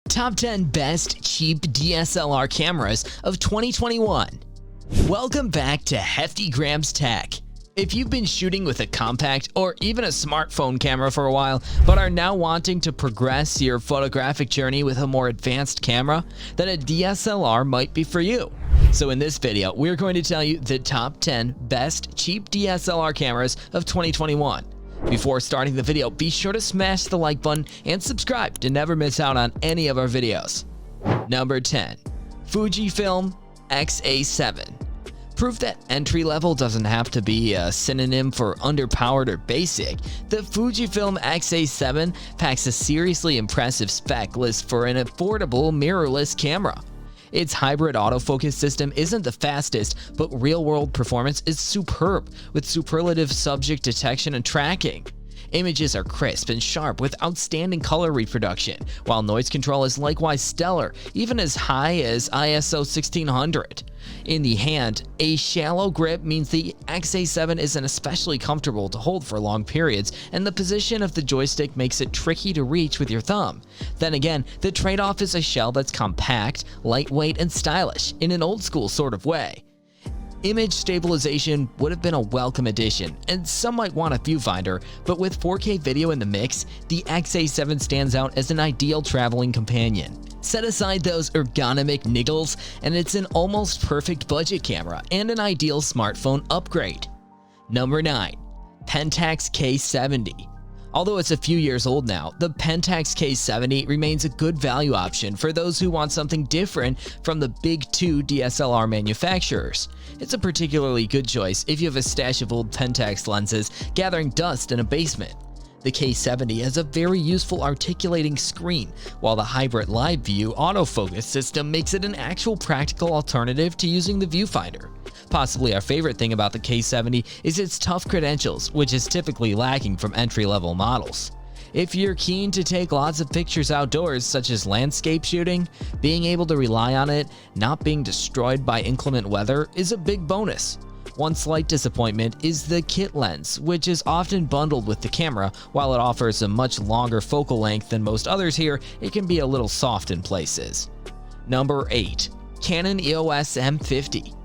Top 10 Best Cheap DSLR Cameras of 2021. Welcome back to Heftygrams Tech. If you've been shooting with a compact or even a smartphone camera for a while, but are now wanting to progress your photographic journey with a more advanced camera, then a DSLR might be for you. So in this video, we're going to tell you the top 10 best cheap DSLR cameras of 2021. Before starting the video, be sure to smash the like button and subscribe to never miss out on any of our videos. Number 10. Fujifilm X-A7. Proof that entry level doesn't have to be a synonym for underpowered or basic, the Fujifilm X-A7 packs a seriously impressive spec list for an affordable mirrorless camera. Its hybrid autofocus system isn't the fastest, but real-world performance is superb, with superlative subject detection and tracking. Images are crisp and sharp with outstanding color reproduction, while noise control is likewise stellar, even as high as ISO 1600. In the hand, a shallow grip means the X-A7 isn't especially comfortable to hold for long periods, and the position of the joystick makes it tricky to reach with your thumb. Then again, the trade-off is a shell that's compact, lightweight, and stylish in an old-school sort of way. Image stabilization would have been a welcome addition, and some might want a viewfinder, but with 4K video in the mix, the X-A7 stands out as an ideal traveling companion. Set aside those ergonomic niggles, and it's an almost perfect budget camera and an ideal smartphone upgrade. Number 9. Pentax K70. Although it's a few years old now, the Pentax K70 remains a good value option for those who want something different from the big two DSLR manufacturers. It's a particularly good choice if you have a stash of old Pentax lenses gathering dust in a basement. The K70 has a very useful articulating screen, while the hybrid live view autofocus system makes it an actual practical alternative to using the viewfinder. Possibly our favorite thing about the K70 is its tough credentials, which is typically lacking from entry-level models. If you're keen to take lots of pictures outdoors, such as landscape shooting, being able to rely on it not being destroyed by inclement weather is a big bonus. One slight disappointment is the kit lens, which is often bundled with the camera. While it offers a much longer focal length than most others here, it can be a little soft in places. Number 8. Canon EOS M50.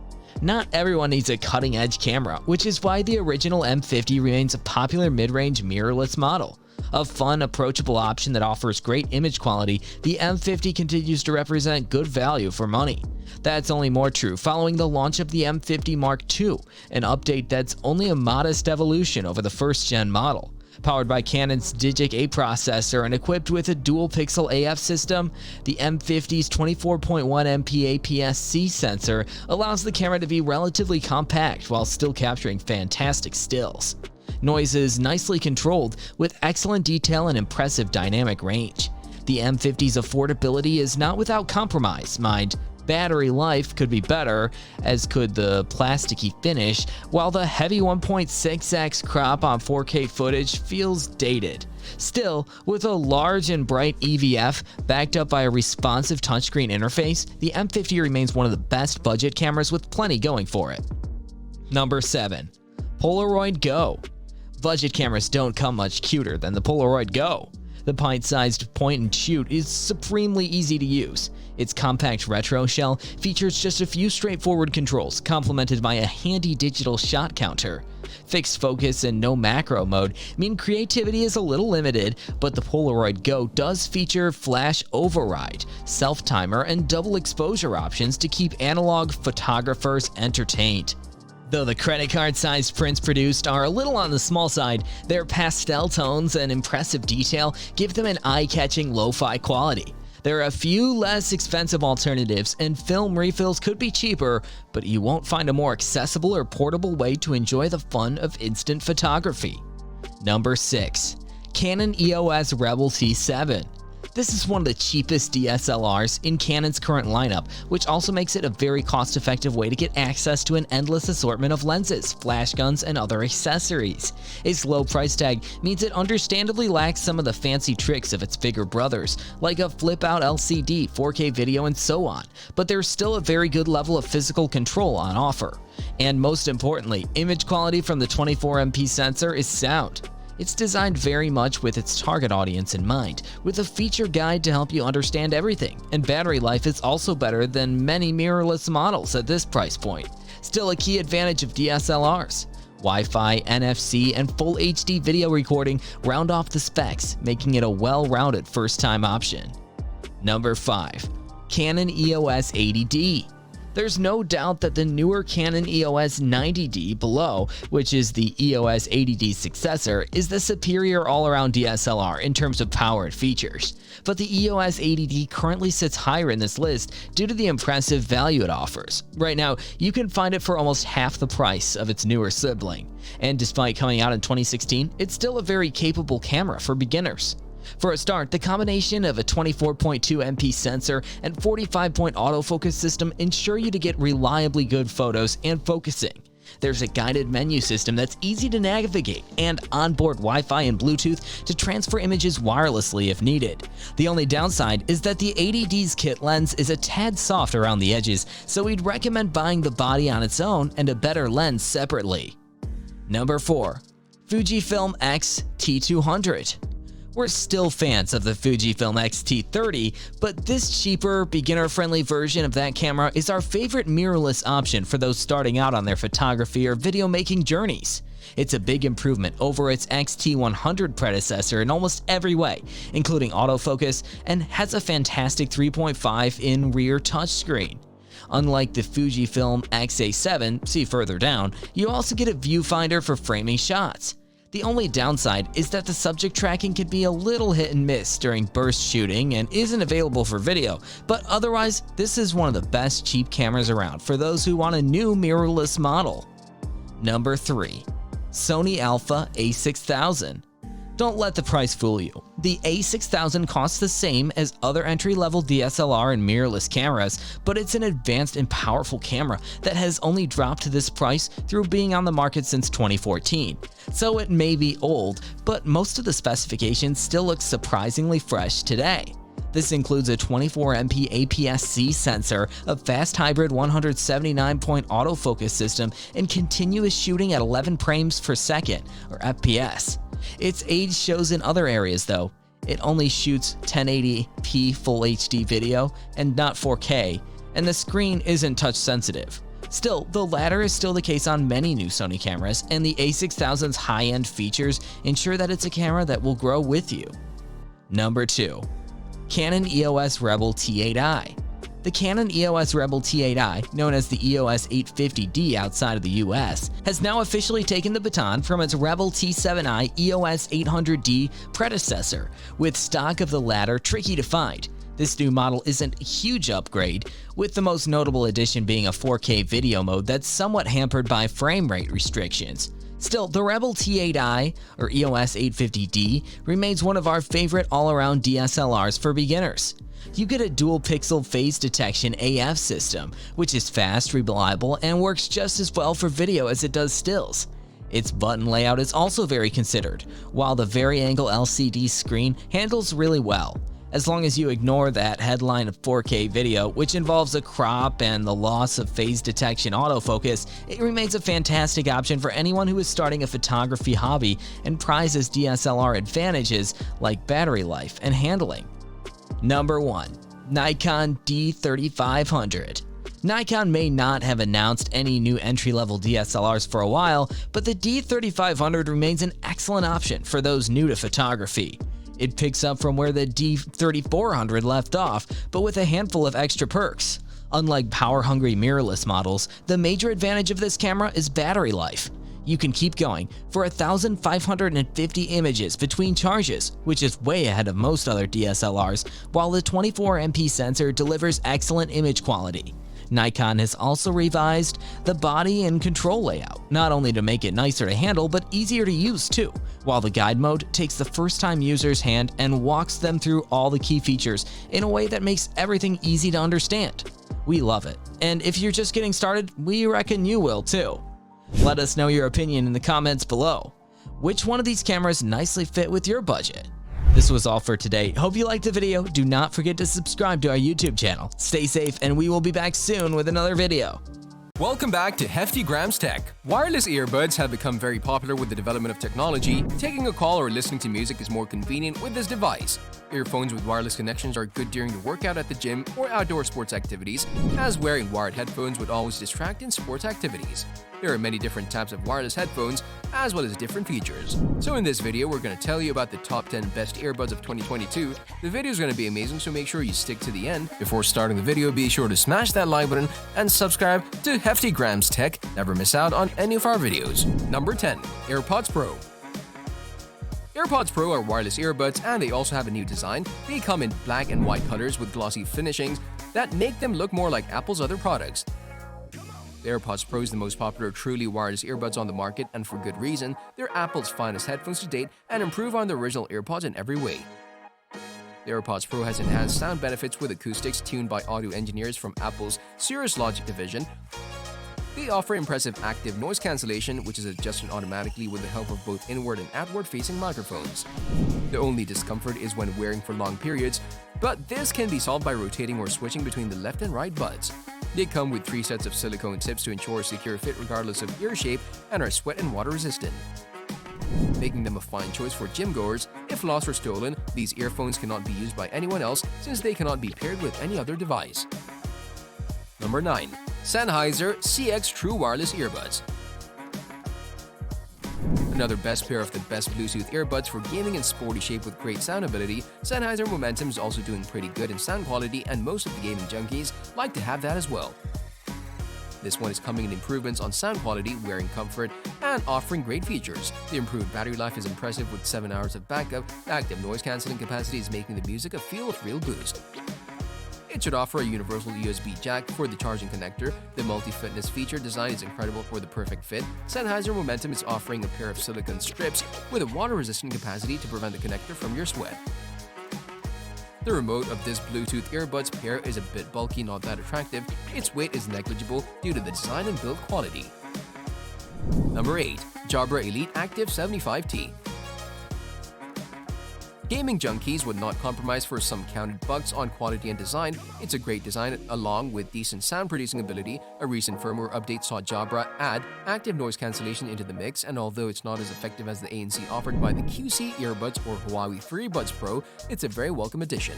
Not everyone needs a cutting-edge camera, which is why the original M50 remains a popular mid-range mirrorless model. A fun, approachable option that offers great image quality, the M50 continues to represent good value for money. That's only more true following the launch of the M50 Mark II, an update that's only a modest evolution over the first-gen model. Powered by Canon's Digic A processor and equipped with a dual-pixel AF system, the M50's 24.1 MP APS-C sensor allows the camera to be relatively compact while still capturing fantastic stills. Noise is nicely controlled with excellent detail and impressive dynamic range. The M50's affordability is not without compromise, mind. Battery life could be better, as could the plasticky finish, while the heavy 1.6x crop on 4K footage feels dated. Still, with a large and bright EVF backed up by a responsive touchscreen interface, the M50 remains one of the best budget cameras with plenty going for it. Number 7. Polaroid Go. Budget cameras don't come much cuter than the Polaroid Go. The pint-sized point-and-shoot is supremely easy to use. Its compact retro shell features just a few straightforward controls, complemented by a handy digital shot counter. Fixed focus and no macro mode mean creativity is a little limited, but the Polaroid Go does feature flash override, self-timer, and double exposure options to keep analog photographers entertained. Though the credit card-sized prints produced are a little on the small side, their pastel tones and impressive detail give them an eye-catching lo-fi quality. There are a few less expensive alternatives, and film refills could be cheaper, but you won't find a more accessible or portable way to enjoy the fun of instant photography. Number 6. Canon EOS Rebel T7. This is one of the cheapest DSLRs in Canon's current lineup, which also makes it a very cost-effective way to get access to an endless assortment of lenses, flash guns, and other accessories. Its low price tag means it understandably lacks some of the fancy tricks of its bigger brothers, like a flip-out LCD, 4K video, and so on, but there's still a very good level of physical control on offer. And most importantly, image quality from the 24MP sensor is sound. It's designed very much with its target audience in mind, with a feature guide to help you understand everything, and battery life is also better than many mirrorless models at this price point. Still a key advantage of DSLRs. Wi-Fi, NFC, and full HD video recording round off the specs, making it a well-rounded first-time option. Number 5. Canon EOS 80D. There's no doubt that the newer Canon EOS 90D below, which is the EOS 80D successor, is the superior all-around DSLR in terms of power and features. But the EOS 80D currently sits higher in this list due to the impressive value it offers. Right now, you can find it for almost half the price of its newer sibling. And despite coming out in 2016, it's still a very capable camera for beginners. For a start, the combination of a 24.2 MP sensor and 45-point autofocus system ensure you to get reliably good photos and focusing. There's a guided menu system that's easy to navigate and onboard Wi-Fi and Bluetooth to transfer images wirelessly if needed. The only downside is that the 80D's kit lens is a tad soft around the edges, so we'd recommend buying the body on its own and a better lens separately. Number 4. Fujifilm X T200. We're still fans of the Fujifilm X-T30, but this cheaper, beginner-friendly version of that camera is our favorite mirrorless option for those starting out on their photography or video-making journeys. It's a big improvement over its X-T100 predecessor in almost every way, including autofocus, and has a fantastic 3.5-in rear touchscreen. Unlike the Fujifilm X-A7, see further down, you also get a viewfinder for framing shots. The only downside is that the subject tracking can be a little hit and miss during burst shooting and isn't available for video, but otherwise, this is one of the best cheap cameras around for those who want a new mirrorless model. Number 3. Sony Alpha A6000. Don't let the price fool you. The A6000 costs the same as other entry-level DSLR and mirrorless cameras, but it's an advanced and powerful camera that has only dropped to this price through being on the market since 2014. So it may be old, but most of the specifications still look surprisingly fresh today. This includes a 24MP APS-C sensor, a fast hybrid 179-point autofocus system, and continuous shooting at 11 frames per second, or FPS. Its age shows in other areas though. It only shoots 1080p full HD video and not 4K, and the screen isn't touch sensitive. Still, the latter is still the case on many new Sony cameras, and the A6000's high-end features ensure that it's a camera that will grow with you. Number 2. Canon EOS Rebel T8i. The Canon EOS Rebel T8i, known as the EOS 850D outside of the US, has now officially taken the baton from its Rebel T7i EOS 800D predecessor, with stock of the latter tricky to find. This new model isn't a huge upgrade, with the most notable addition being a 4K video mode that's somewhat hampered by frame rate restrictions. Still, the Rebel T8i, or EOS 850D, remains one of our favorite all-around DSLRs for beginners. You get a dual-pixel phase detection AF system, which is fast, reliable, and works just as well for video as it does stills. Its button layout is also very considered, while the vari-angle LCD screen handles really well. As long as you ignore that headline of 4K video, which involves a crop and the loss of phase detection autofocus, it remains a fantastic option for anyone who is starting a photography hobby and prizes DSLR advantages like battery life and handling. Number 1. Nikon D3500. Nikon may not have announced any new entry-level DSLRs for a while, but the D3500 remains an excellent option for those new to photography. It picks up from where the D3400 left off, but with a handful of extra perks. Unlike power-hungry mirrorless models, the major advantage of this camera is battery life. You can keep going for 1,550 images between charges, which is way ahead of most other DSLRs, while the 24MP sensor delivers excellent image quality. Nikon has also revised the body and control layout, not only to make it nicer to handle, but easier to use too, while the guide mode takes the first-time user's hand and walks them through all the key features in a way that makes everything easy to understand. We love it, and if you're just getting started, we reckon you will too. Let us know your opinion in the comments below. Which one of these cameras nicely fit with your budget? This was all for today. Hope you liked the video. Do not forget to subscribe to our YouTube channel. Stay safe, and we will be back soon with another video. Welcome back to Heftygrams Tech. Wireless earbuds have become very popular with the development of technology. Taking a call or listening to music is more convenient with this device. Earphones with wireless connections are good during the workout at the gym or outdoor sports activities, as wearing wired headphones would always distract in sports activities. There are many different types of wireless headphones, as well as different features. So in this video, we're going to tell you about the top 10 best earbuds of 2022. The video is going to be amazing, so make sure you stick to the end. Before starting the video, be sure to smash that like button and subscribe to Heftygrams Tech. Never miss out on any of our videos. Number 10. AirPods Pro. AirPods Pro are wireless earbuds, and they also have a new design. They come in black and white colors with glossy finishings that make them look more like Apple's other products. The AirPods Pro is the most popular truly wireless earbuds on the market, and for good reason. They're Apple's finest headphones to date and improve on the original AirPods in every way. The AirPods Pro has enhanced sound benefits with acoustics tuned by audio engineers from Apple's Cirrus Logic division. They offer impressive active noise cancellation, which is adjusted automatically with the help of both inward and outward-facing microphones. The only discomfort is when wearing for long periods, but this can be solved by rotating or switching between the left and right buds. They come with 3 sets of silicone tips to ensure a secure fit regardless of ear shape and are sweat and water resistant, making them a fine choice for gym goers. If lost or stolen, these earphones cannot be used by anyone else since they cannot be paired with any other device. Number 9. Sennheiser CX True Wireless Earbuds. Another best pair of the best Bluetooth earbuds for gaming and sporty shape with great sound ability. Sennheiser Momentum is also doing pretty good in sound quality, and most of the gaming junkies like to have that as well. This one is coming in improvements on sound quality, wearing comfort, and offering great features. The improved battery life is impressive with 7 hours of backup. The active noise cancelling capacity is making the music a feel-of-real boost. It should offer a universal USB jack for the charging connector. The multi-fitness feature design is incredible for the perfect fit. Sennheiser Momentum is offering a pair of silicone strips with a water-resistant capacity to prevent the connector from your sweat. The remote of this Bluetooth earbuds pair is a bit bulky, not that attractive. Its weight is negligible due to the design and build quality. Number 8. Jabra Elite Active 75T. Gaming junkies would not compromise for some counted bucks on quality and design. It's a great design along with decent sound producing ability. A recent firmware update saw Jabra add active noise cancellation into the mix, and although it's not as effective as the ANC offered by the QC earbuds or Huawei FreeBuds Pro, it's a very welcome addition.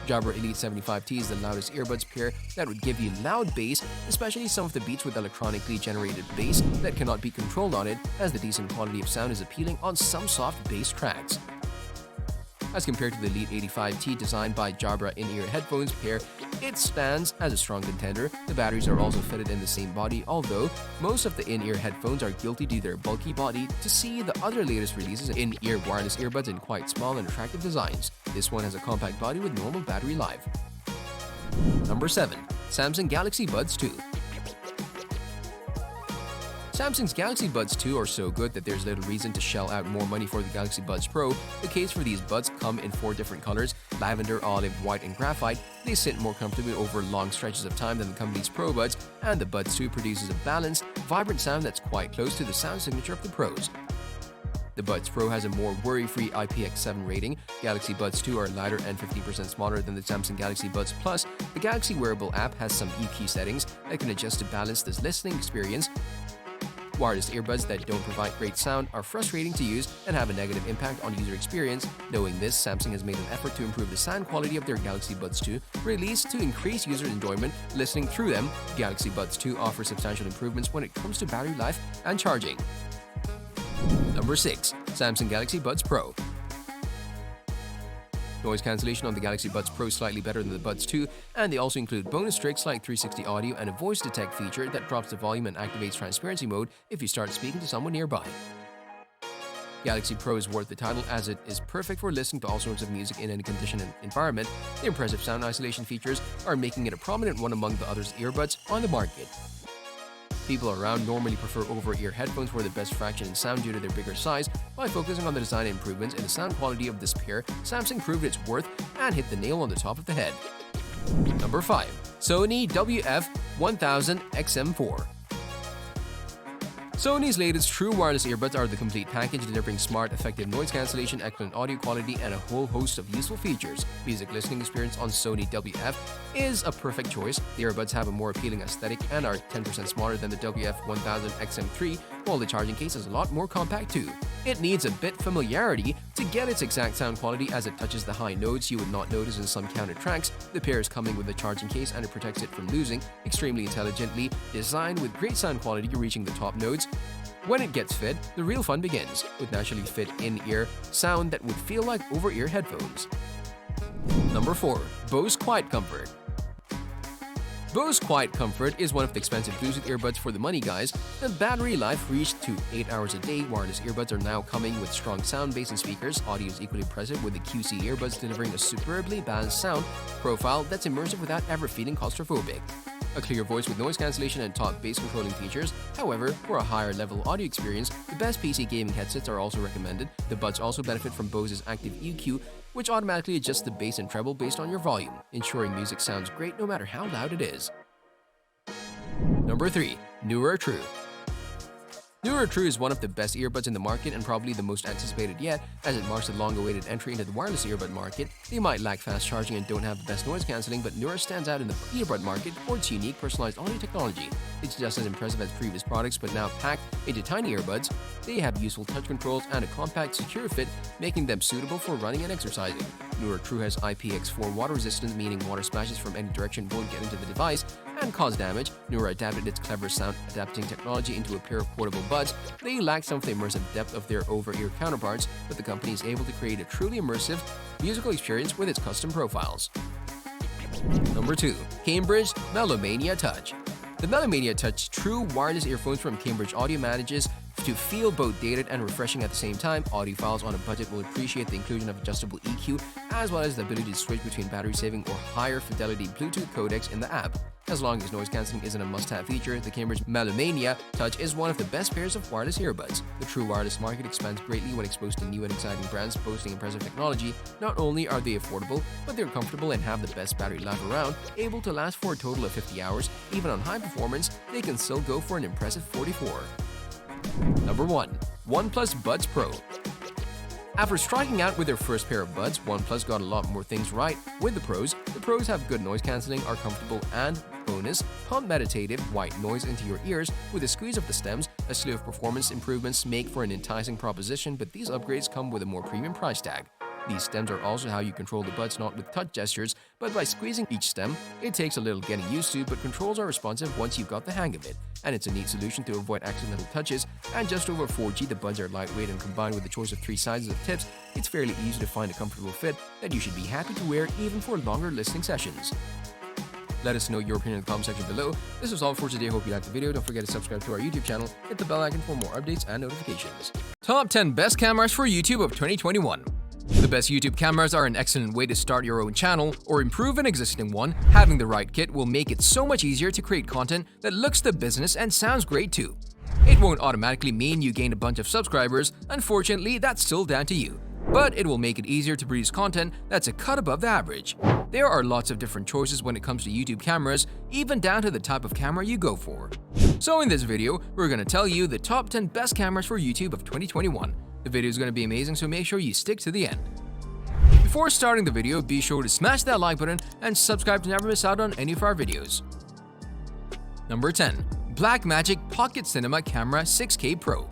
Jabra Elite 75T is the loudest earbuds pair that would give you loud bass, especially some of the beats with electronically generated bass that cannot be controlled on it, as the decent quality of sound is appealing on some soft bass tracks. As compared to the Elite 85T designed by Jabra in-ear headphones pair, it stands as a strong contender. The batteries are also fitted in the same body, although most of the in-ear headphones are guilty due to their bulky body. To see the other latest releases in-ear wireless earbuds in quite small and attractive designs. This one has a compact body with normal battery life. Number 7. Samsung Galaxy Buds 2. Samsung's Galaxy Buds 2 are so good that there's little reason to shell out more money for the Galaxy Buds Pro. The case for these buds come in 4 different colors: lavender, olive, white, and graphite. They sit more comfortably over long stretches of time than the company's Pro Buds, and the Buds 2 produces a balanced, vibrant sound that's quite close to the sound signature of the Pros. The Buds Pro has a more worry-free IPX7 rating. Galaxy Buds 2 are lighter and 15% smaller than the Samsung Galaxy Buds Plus. The Galaxy Wearable app has some EQ settings that can adjust to balance this listening experience. Wireless earbuds that don't provide great sound are frustrating to use and have a negative impact on user experience. Knowing this, Samsung has made an effort to improve the sound quality of their Galaxy Buds 2, released to increase user enjoyment listening through them. Galaxy Buds 2 offers substantial improvements when it comes to battery life and charging. Number 6. Samsung Galaxy Buds Pro. Noise cancellation on the Galaxy Buds Pro is slightly better than the Buds 2, and they also include bonus tricks like 360 audio and a voice detect feature that drops the volume and activates transparency mode if you start speaking to someone nearby. Galaxy Pro is worth the title as it is perfect for listening to all sorts of music in any condition and environment. The impressive sound isolation features are making it a prominent one among the others earbuds on the market. People around normally prefer over-ear headphones for the best fraction in sound due to their bigger size. By focusing on the design improvements and the sound quality of this pair, Samsung proved its worth and hit the nail on the top of the head. Number 5. Sony WF-1000 XM4. Sony's latest true wireless earbuds are the complete package, delivering smart, effective noise cancellation, excellent audio quality, and a whole host of useful features. Music listening experience on Sony WF is a perfect choice. The earbuds have a more appealing aesthetic and are 10% smaller than the WF-1000 XM3, while the charging case is a lot more compact too. It needs a bit familiarity to get its exact sound quality, as it touches the high notes you would not notice in some counted tracks. The pair is coming with a charging case and it protects it from losing, extremely intelligently designed with great sound quality reaching the top notes. When it gets fit, the real fun begins, with naturally fit in-ear sound that would feel like over-ear headphones. Number 4. Bose Quiet Comfort. Bose Quiet Comfort is one of the expensive Bluetooth earbuds for the money guys. The battery life reached to 8 hours a day. Wireless earbuds are now coming with strong sound bass and speakers. Audio is equally impressive, with the QC earbuds delivering a superbly balanced sound profile that's immersive without ever feeling claustrophobic. A clear voice with noise cancellation and top bass controlling features. However, for a higher level audio experience, the best PC gaming headsets are also recommended. The buds also benefit from Bose's active EQ, which automatically adjusts the bass and treble based on your volume, ensuring music sounds great no matter how loud it is. Number 3. Newer True. Newer True is one of the best earbuds in the market and probably the most anticipated yet, as it marks a long-awaited entry into the wireless earbud market. They might lack fast charging and don't have the best noise cancelling, but Newer stands out in the earbud market for its unique personalized audio technology. It's just as impressive as previous products, but now packed into tiny earbuds. They have useful touch controls and a compact, secure fit, making them suitable for running and exercising. Newer True has IPX4 water resistance, meaning water splashes from any direction won't get into the device and cause damage. Newer adapted its clever sound adapting technology into a pair of portable buds. They lack some of the immersive depth of their over-ear counterparts, but the company is able to create a truly immersive musical experience with its custom profiles. Number 2. Cambridge Melomania Touch. The Melomania Touch true wireless earphones from Cambridge Audio manages to feel both dated and refreshing at the same time. Audiophiles on a budget will appreciate the inclusion of adjustable EQ, as well as the ability to switch between battery-saving or higher fidelity Bluetooth codecs in the app. As long as noise cancelling isn't a must-have feature, the Cambridge Melomania Touch is one of the best pairs of wireless earbuds. The true wireless market expands greatly when exposed to new and exciting brands boasting impressive technology. Not only are they affordable, but they're comfortable and have the best battery life around, able to last for a total of 50 hours. Even on high performance, they can still go for an impressive 44. Number 1. OnePlus Buds Pro. After striking out with their first pair of buds, OnePlus got a lot more things right with the Pros. The Pros have good noise cancelling, are comfortable, and bonus, pump meditative white noise into your ears with a squeeze of the stems. A slew of performance improvements make for an enticing proposition, but these upgrades come with a more premium price tag. These stems are also how you control the buds, not with touch gestures, but by squeezing each stem. It takes a little getting used to, but controls are responsive once you've got the hang of it. And it's a neat solution to avoid accidental touches. And just over 4G, the buds are lightweight, and combined with the choice of 3 sizes of tips, it's fairly easy to find a comfortable fit that you should be happy to wear even for longer listening sessions. Let us know your opinion in the comment section below. This was all for today. Hope you liked the video. Don't forget to subscribe to our YouTube channel, hit the bell icon for more updates and notifications. Top 10 Best Cameras for YouTube of 2021. The best YouTube cameras are an excellent way to start your own channel or improve an existing one. Having the right kit will make it so much easier to create content that looks the business and sounds great too. It won't automatically mean you gain a bunch of subscribers. Unfortunately, that's still down to you. But it will make it easier to produce content that's a cut above the average. There are lots of different choices when it comes to YouTube cameras, even down to the type of camera you go for. So in this video, we're going to tell you the top 10 best cameras for YouTube of 2021. The video is going to be amazing, so make sure you stick to the end. Before starting the video, be sure to smash that like button and subscribe to never miss out on any of our videos. Number 10. Blackmagic Pocket Cinema Camera 6K Pro.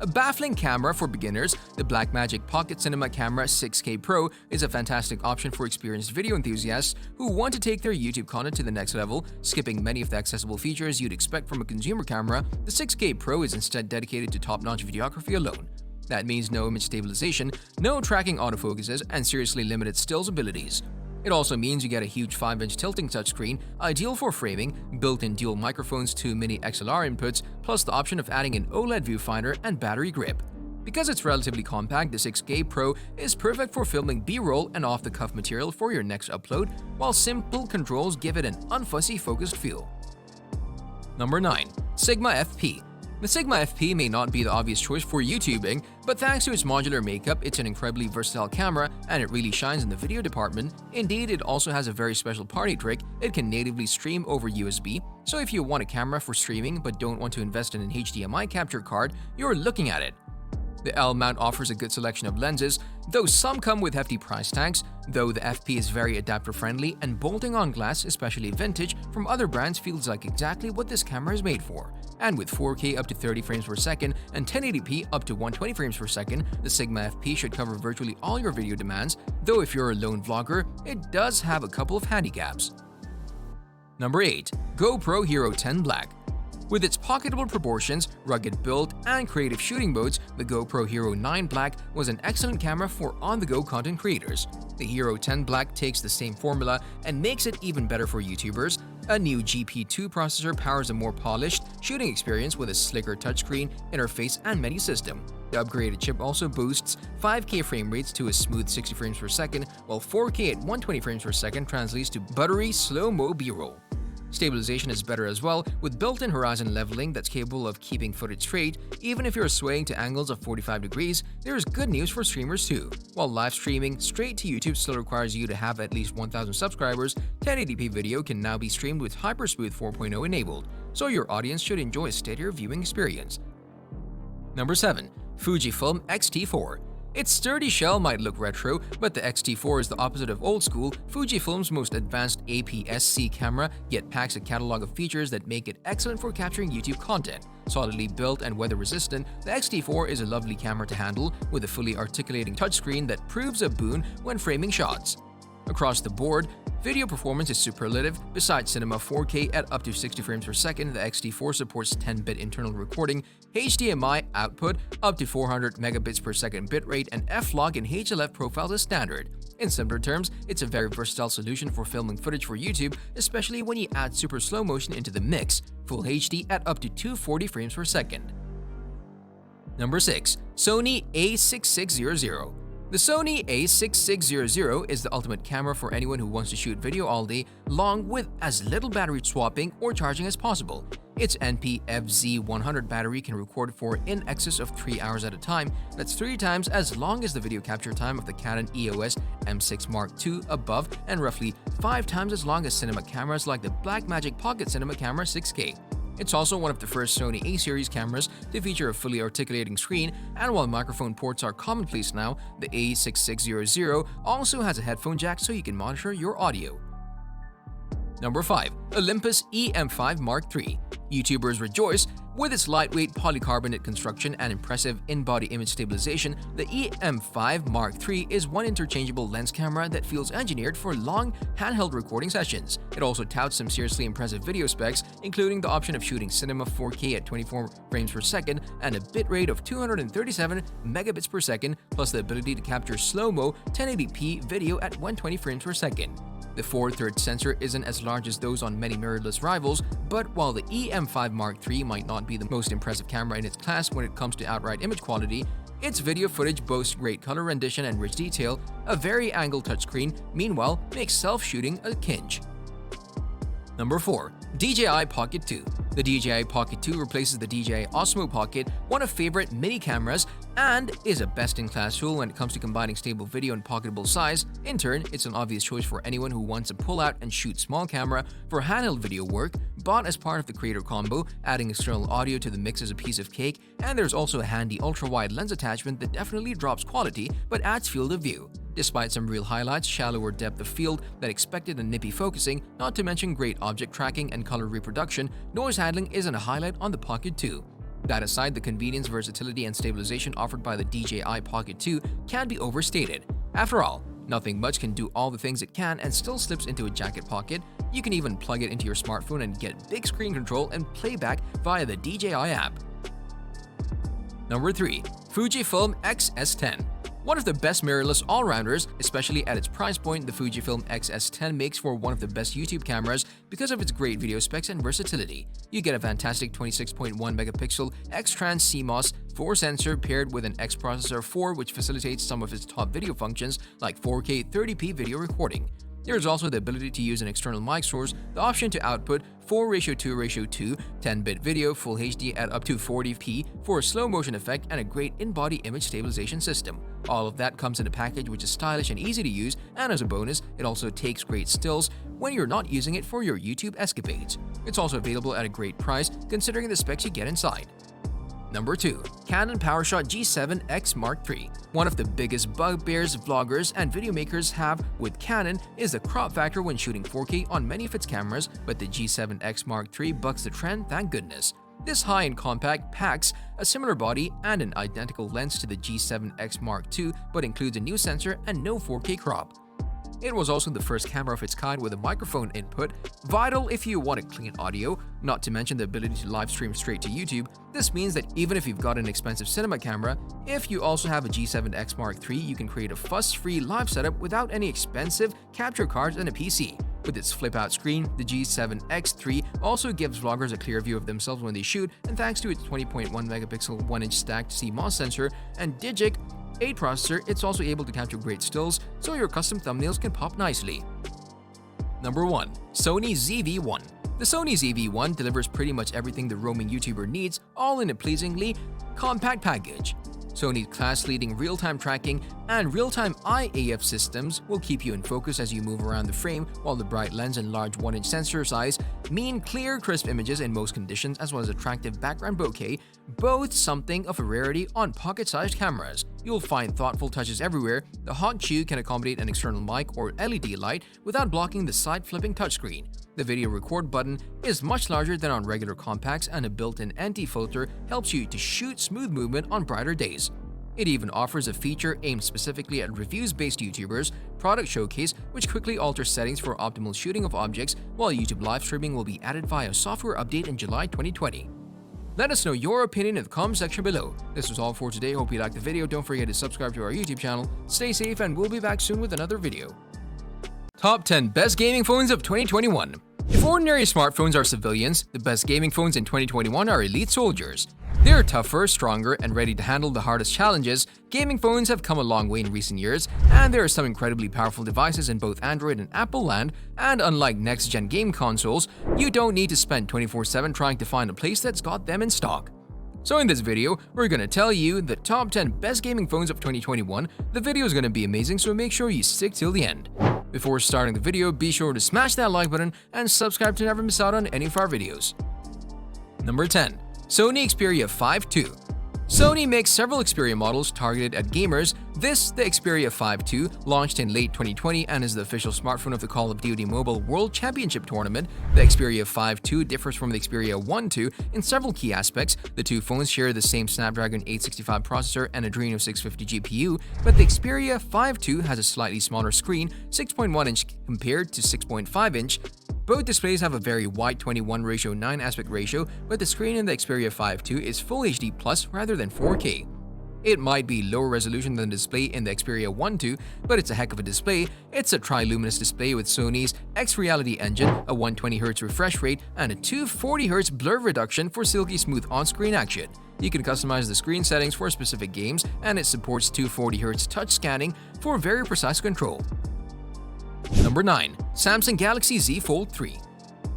A baffling camera for beginners, the Blackmagic Pocket Cinema Camera 6K Pro is a fantastic option for experienced video enthusiasts who want to take their YouTube content to the next level. Skipping many of the accessible features you'd expect from a consumer camera, the 6K Pro is instead dedicated to top-notch videography alone. That means no image stabilization, no tracking autofocuses, and seriously limited stills abilities. It also means you get a huge 5-inch tilting touchscreen, ideal for framing, built-in dual microphones, 2 mini XLR inputs, plus the option of adding an OLED viewfinder and battery grip. Because it's relatively compact, the 6K Pro is perfect for filming B-roll and off-the-cuff material for your next upload, while simple controls give it an unfussy focused feel. Number 9. Sigma FP. The Sigma FP may not be the obvious choice for YouTubing, but thanks to its modular makeup, it's an incredibly versatile camera and it really shines in the video department. Indeed, it also has a very special party trick. It can natively stream over USB, so if you want a camera for streaming but don't want to invest in an HDMI capture card, you're looking at it. The L mount offers a good selection of lenses, though some come with hefty price tags, though the FP is very adapter-friendly and bolting on glass, especially vintage, from other brands feels like exactly what this camera is made for. And with 4K up to 30 frames per second and 1080p up to 120 frames per second, the Sigma FP should cover virtually all your video demands, though if you're a lone vlogger, it does have a couple of handicaps. Number 8. GoPro Hero 10 Black. With its pocketable proportions, rugged build, and creative shooting modes, the GoPro Hero 9 Black was an excellent camera for on-the-go content creators. The Hero 10 Black takes the same formula and makes it even better for YouTubers. A new GP2 processor powers a more polished shooting experience with a slicker touchscreen, interface, and menu system. The upgraded chip also boosts 5K frame rates to a smooth 60 frames per second, while 4K at 120 frames per second translates to buttery slow-mo B-roll. Stabilization is better as well, with built-in horizon leveling that's capable of keeping footage straight. Even if you're swaying to angles of 45 degrees, there is good news for streamers too. While live streaming straight to YouTube still requires you to have at least 1,000 subscribers, 1080p video can now be streamed with Hypersmooth 4.0 enabled, so your audience should enjoy a steadier viewing experience. Number 7. Fujifilm X-T4. Its sturdy shell might look retro, but the X-T4 is the opposite of old school. Fujifilm's most advanced APS-C camera, yet packs a catalog of features that make it excellent for capturing YouTube content. Solidly built and weather-resistant, the X-T4 is a lovely camera to handle, with a fully articulating touchscreen that proves a boon when framing shots. Across the board, video performance is superlative. Besides cinema 4K at up to 60 frames per second, the X-T4 supports 10-bit internal recording, HDMI output, up to 400 megabits per second bitrate, and F-Log and HLF profiles as standard. In simpler terms, it's a very versatile solution for filming footage for YouTube, especially when you add super slow motion into the mix, full HD at up to 240 frames per second. Number 6. Sony a6600. The Sony a6600 is the ultimate camera for anyone who wants to shoot video all day long with as little battery swapping or charging as possible. Its NP-FZ100 battery can record for in excess of 3 hours at a time. That's 3 times as long as the video capture time of the Canon EOS M6 Mark II above, and roughly 5 times as long as cinema cameras like the Blackmagic Pocket Cinema Camera 6K. It's also one of the first Sony A-series cameras to feature a fully articulating screen, and while microphone ports are commonplace now, the a6600 also has a headphone jack so you can monitor your audio. Number 5. Olympus EM5 Mark III. YouTubers rejoice. With its lightweight polycarbonate construction and impressive in-body image stabilization, the EM5 Mark III is one interchangeable lens camera that feels engineered for long, handheld recording sessions. It also touts some seriously impressive video specs, including the option of shooting cinema 4K at 24 frames per second and a bitrate of 237 megabits per second, plus the ability to capture slow-mo 1080p video at 120 frames per second. The forward-third sensor isn't as large as those on many mirrorless rivals, but while the EM5 Mark III might not be the most impressive camera in its class when it comes to outright image quality, its video footage boasts great color rendition and rich detail. A vari-angle touchscreen, meanwhile, makes self-shooting a cinch. Number 4. DJI Pocket 2. The DJI Pocket 2 replaces the DJI Osmo Pocket, one of favorite mini cameras, and is a best-in-class tool when it comes to combining stable video and pocketable size. In turn, it's an obvious choice for anyone who wants a pull-out and shoot small camera for handheld video work. Bought as part of the creator combo, adding external audio to the mix is a piece of cake, and there's also a handy ultra-wide lens attachment that definitely drops quality but adds field of view. Despite some real highlights, shallower depth of field that expected and nippy focusing, not to mention great object tracking and color reproduction, noise handling isn't a highlight on the Pocket 2. That aside, the convenience, versatility, and stabilization offered by the DJI Pocket 2 can't be overstated. After all, nothing much can do all the things it can and still slips into a jacket pocket. You can even plug it into your smartphone and get big screen control and playback via the DJI app. Number 3. Fujifilm X-S10. One of the best mirrorless all-rounders, especially at its price point, the Fujifilm X-S10 makes for one of the best YouTube cameras because of its great video specs and versatility. You get a fantastic 26.1 megapixel X-Trans CMOS 4 sensor paired with an X processor 4, which facilitates some of its top video functions like 4K 30p video recording. There is also the ability to use an external mic source, the option to output 4:2:2 10-bit video Full HD at up to 40p for a slow motion effect, and a great in-body image stabilization system. All of that comes in a package which is stylish and easy to use, and as a bonus, it also takes great stills when you're not using it for your YouTube escapades. It's also available at a great price considering the specs you get inside. Number 2. Canon PowerShot G7X Mark III. One of the biggest bugbears vloggers and video makers have with Canon is the crop factor when shooting 4K on many of its cameras, but the G7X Mark III bucks the trend, thank goodness. This high-end compact packs a similar body and an identical lens to the G7X Mark II, but includes a new sensor and no 4K crop. It was also the first camera of its kind with a microphone input, vital if you want a clean audio, not to mention the ability to live stream straight to YouTube. This means that even if you've got an expensive cinema camera, if you also have a G7X Mark III, you can create a fuss-free live setup without any expensive capture cards and a PC. With its flip-out screen, the G7X III also gives vloggers a clear view of themselves when they shoot, and thanks to its 20.1 megapixel 1-inch stacked CMOS sensor and Digic 8 processor, it's also able to capture great stills, so your custom thumbnails can pop nicely. Number 1. Sony ZV-1. The Sony ZV-1 delivers pretty much everything the roaming YouTuber needs, all in a pleasingly compact package. Sony's class-leading real-time tracking and real-time IAF systems will keep you in focus as you move around the frame, while the bright lens and large 1-inch sensor size mean clear, crisp images in most conditions, as well as attractive background bokeh, both something of a rarity on pocket-sized cameras. You'll find thoughtful touches everywhere. The hot shoe can accommodate an external mic or LED light without blocking the side-flipping touchscreen. The video record button is much larger than on regular compacts, and a built-in anti-filter helps you to shoot smooth movement on brighter days. It even offers a feature aimed specifically at reviews-based YouTubers, Product Showcase, which quickly alters settings for optimal shooting of objects, while YouTube live streaming will be added via a software update in July 2020. Let us know your opinion in the comment section below. This was all for today. Hope you liked the video. Don't forget to subscribe to our YouTube channel. Stay safe, and we'll be back soon with another video. Top 10 Best Gaming Phones of 2021. If ordinary smartphones are civilians, the best gaming phones in 2021 are elite soldiers. They're tougher, stronger, and ready to handle the hardest challenges. Gaming phones have come a long way in recent years, and there are some incredibly powerful devices in both Android and Apple land, and unlike next-gen game consoles, you don't need to spend 24/7 trying to find a place that's got them in stock. So in this video, we're gonna tell you the top 10 best gaming phones of 2021. The video is gonna be amazing, so make sure you stick till the end. Before starting the video, be sure to smash that like button and subscribe to never miss out on any of our videos. Number 10. Sony Xperia 5 II. Sony makes several Xperia models targeted at gamers. The Xperia 5 II, launched in late 2020 and is the official smartphone of the Call of Duty Mobile World Championship Tournament. The Xperia 5 II differs from the Xperia 1 II in several key aspects. The two phones share the same Snapdragon 865 processor and Adreno 650 GPU, but the Xperia 5 II has a slightly smaller screen, 6.1-inch compared to 6.5-inch. Both displays have a very wide 21:9 aspect ratio, but the screen in the Xperia 5 II is Full HD Plus rather than 4K. It might be lower resolution than the display in the Xperia 1 II, but it's a heck of a display. It's a tri-luminous display with Sony's X-Reality engine, a 120Hz refresh rate, and a 240Hz blur reduction for silky smooth on-screen action. You can customize the screen settings for specific games, and it supports 240Hz touch scanning for very precise control. Number 9. Samsung Galaxy Z Fold 3.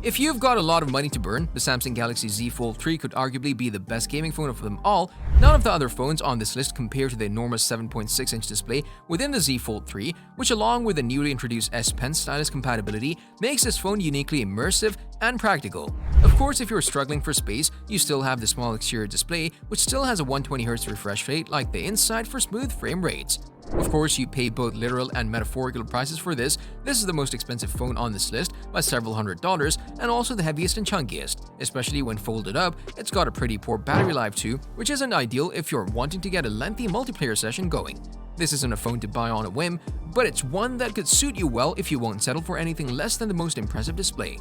If you've got a lot of money to burn, the Samsung Galaxy Z Fold 3 could arguably be the best gaming phone of them all. None of the other phones on this list compare to the enormous 7.6-inch display within the Z Fold 3, which along with the newly introduced S Pen stylus compatibility makes this phone uniquely immersive and practical. Of course, if you're struggling for space, you still have the small exterior display, which still has a 120Hz refresh rate like the inside for smooth frame rates. Of course, you pay both literal and metaphorical prices for this. This is the most expensive phone on this list by several $100s, and also the heaviest and chunkiest. Especially when folded up, it's got a pretty poor battery life too, which isn't ideal if you're wanting to get a lengthy multiplayer session going. This isn't a phone to buy on a whim, but it's one that could suit you well if you won't settle for anything less than the most impressive display.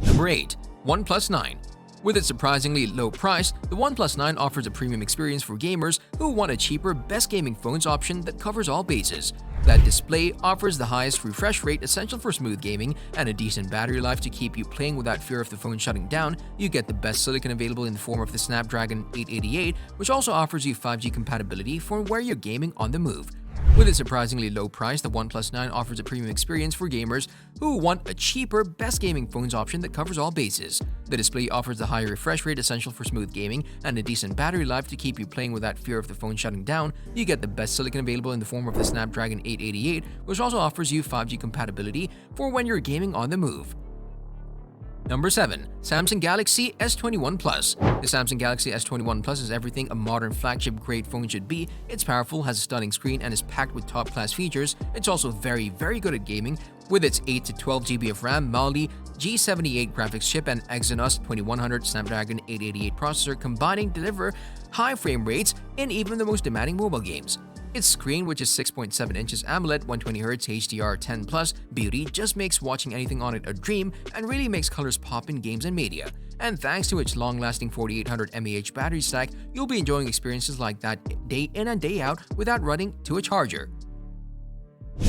Number 8. OnePlus 9. With its surprisingly low price, the OnePlus 9 offers a premium experience for gamers who want a cheaper, best gaming phones option that covers all bases. That display offers the highest refresh rate essential for smooth gaming and a decent battery life to keep you playing without fear of the phone shutting down. You get the best silicon available in the form of the Snapdragon 888, which also offers you 5G compatibility for where you're gaming on the move. With its surprisingly low price, the OnePlus 9 offers a premium experience for gamers who want a cheaper, best gaming phones option that covers all bases. The display offers the higher refresh rate essential for smooth gaming and a decent battery life to keep you playing without fear of the phone shutting down. You get the best silicon available in the form of the Snapdragon 888, which also offers you 5G compatibility for when you're gaming on the move. Number 7. Samsung Galaxy S21 Plus. The Samsung Galaxy S21 Plus is everything a modern flagship-grade phone should be. It's powerful, has a stunning screen, and is packed with top-class features. It's also very good at gaming. With its 8 to 12 GB of RAM, Mali G78 graphics chip, and Exynos 2100 Snapdragon 888 processor combining deliver high frame rates in even the most demanding mobile games. Its screen, which is 6.7 inches AMOLED 120Hz HDR10+ beauty, just makes watching anything on it a dream and really makes colors pop in games and media. And thanks to its long-lasting 4800 mAh battery stack, you'll be enjoying experiences like that day in and day out without running to a charger.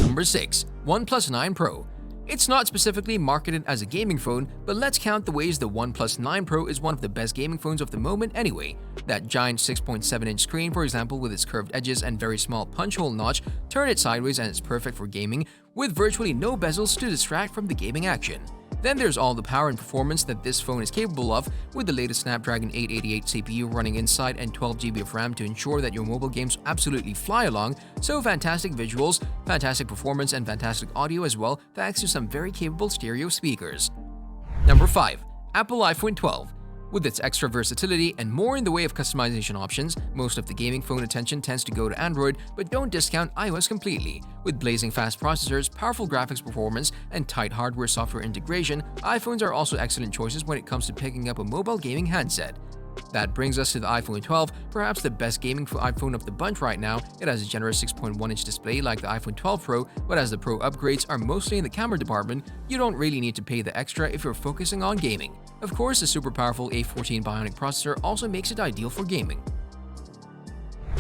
Number 6. OnePlus 9 Pro. It's not specifically marketed as a gaming phone, but let's count the ways the OnePlus 9 Pro is one of the best gaming phones of the moment anyway. That giant 6.7-inch screen, for example, with its curved edges and very small punch hole notch, turn it sideways and it's perfect for gaming, with virtually no bezels to distract from the gaming action. Then there's all the power and performance that this phone is capable of, with the latest Snapdragon 888 CPU running inside and 12 GB of RAM to ensure that your mobile games absolutely fly along. So fantastic visuals, fantastic performance, and fantastic audio as well, thanks to some very capable stereo speakers. Number 5. Apple iPhone 12. With its extra versatility and more in the way of customization options, most of the gaming phone attention tends to go to Android, but don't discount iOS completely. With blazing fast processors, powerful graphics performance, and tight hardware-software integration, iPhones are also excellent choices when it comes to picking up a mobile gaming handset. That brings us to the iPhone 12, perhaps the best gaming iPhone of the bunch right now. It has a generous 6.1-inch display like the iPhone 12 Pro, but as the Pro upgrades are mostly in the camera department, you don't really need to pay the extra if you're focusing on gaming. Of course, the super powerful A14 Bionic processor also makes it ideal for gaming.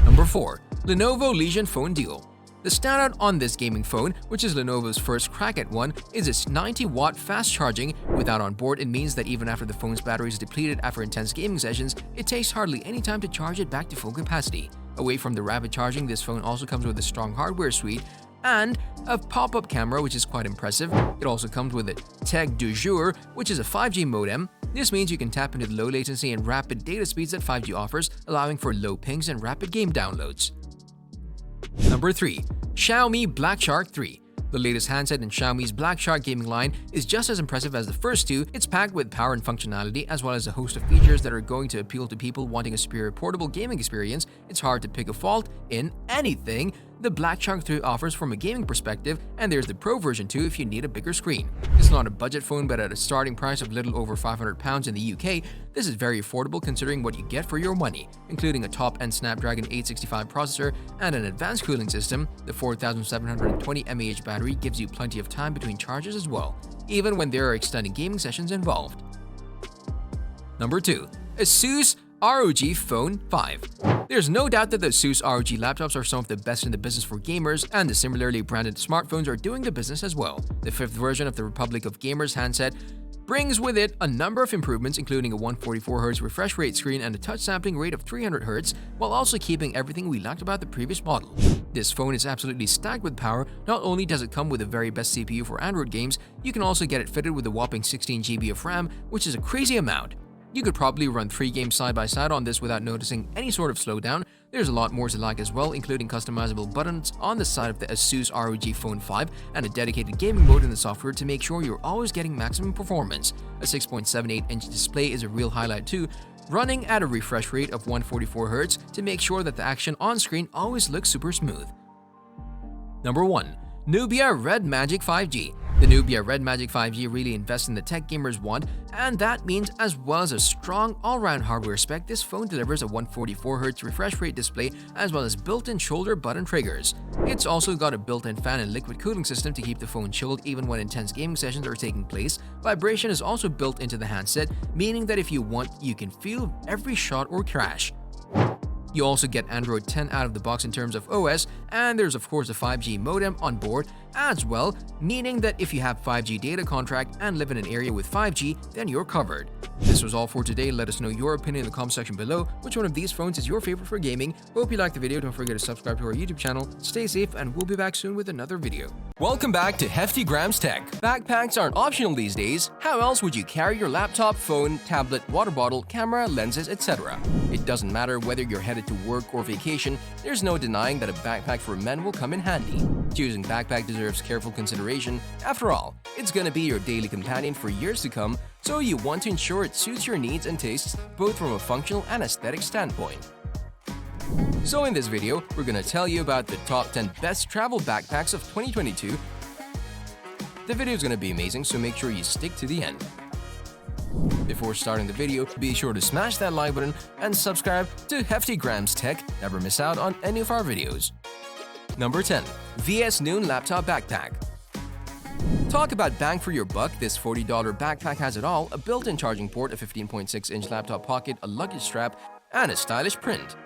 Number 4. Lenovo Legion Phone Duo. The standout on this gaming phone, which is Lenovo's first crack at one, is its 90-watt fast charging. With that on board, it means that even after the phone's battery is depleted after intense gaming sessions, it takes hardly any time to charge it back to full capacity. Away from the rapid charging, this phone also comes with a strong hardware suite and a pop-up camera, which is quite impressive. It also comes with a techyoutuber, which is a 5G modem. This means you can tap into the low latency and rapid data speeds that 5G offers, allowing for low pings and rapid game downloads. Number 3. Xiaomi Black Shark 3. The latest handset in Xiaomi's Black Shark gaming line is just as impressive as the first two. It's packed with power and functionality, as well as a host of features that are going to appeal to people wanting a superior portable gaming experience. It's hard to pick a fault in anything the Black Shark 3 offers from a gaming perspective, and there's the Pro version too if you need a bigger screen. It's not a budget phone, but at a starting price of little over £500 in the UK, this is very affordable considering what you get for your money, including a top-end Snapdragon 865 processor and an advanced cooling system. The 4720 mAh battery gives you plenty of time between charges as well, even when there are extended gaming sessions involved. Number 2. ASUS ROG Phone 5. There's no doubt that the ASUS ROG laptops are some of the best in the business for gamers, and the similarly branded smartphones are doing the business as well. The 5th version of the Republic of Gamers handset brings with it a number of improvements, including a 144Hz refresh rate screen and a touch sampling rate of 300Hz, while also keeping everything we liked about the previous model. This phone is absolutely stacked with power. Not only does it come with the very best CPU for Android games, you can also get it fitted with a whopping 16 GB of RAM, which is a crazy amount. You could probably run 3 games side by side on this without noticing any sort of slowdown. There's a lot more to like as well, including customizable buttons on the side of the ASUS ROG Phone 5 and a dedicated gaming mode in the software to make sure you're always getting maximum performance. A 6.78-inch display is a real highlight too, running at a refresh rate of 144Hz to make sure that the action on screen always looks super smooth. Number 1. Nubia Red Magic 5G. The Nubia Red Magic 5G really invests in the tech gamers want, and that means as well as a strong all-round hardware spec, this phone delivers a 144Hz refresh rate display as well as built-in shoulder button triggers. It's also got a built-in fan and liquid cooling system to keep the phone chilled even when intense gaming sessions are taking place. Vibration is also built into the handset, meaning that if you want, you can feel every shot or crash. You also get Android 10 out of the box in terms of OS, and there's of course a 5G modem on board as well, meaning that if you have 5G data contract and live in an area with 5G, then you're covered. This was all for today. Let us know your opinion in the comment section below. Which one of these phones is your favorite for gaming? Hope you liked the video. Don't forget to subscribe to our YouTube channel. Stay safe, and we'll be back soon with another video. Welcome back to Heftygrams Tech. Backpacks aren't optional these days. How else would you carry your laptop, phone, tablet, water bottle, camera, lenses, etc.? It doesn't matter whether you're headed to work or vacation, there's no denying that a backpack for men will come in handy. Choosing backpack deserves careful consideration. After all, it's gonna be your daily companion for years to come, so you want to ensure it suits your needs and tastes both from a functional and aesthetic standpoint. So in this video, we're gonna tell you about the top 10 best travel backpacks of 2022. The video is gonna be amazing, so make sure you stick to the end. Before starting the video, be sure to smash that like button and subscribe to Heftygrams Tech. Never miss out on any of our videos. Number 10. VS Noon Laptop Backpack. Talk about bang for your buck. This $40 backpack has it all: a built-in charging port, a 15.6-inch laptop pocket, a luggage strap, and a stylish print.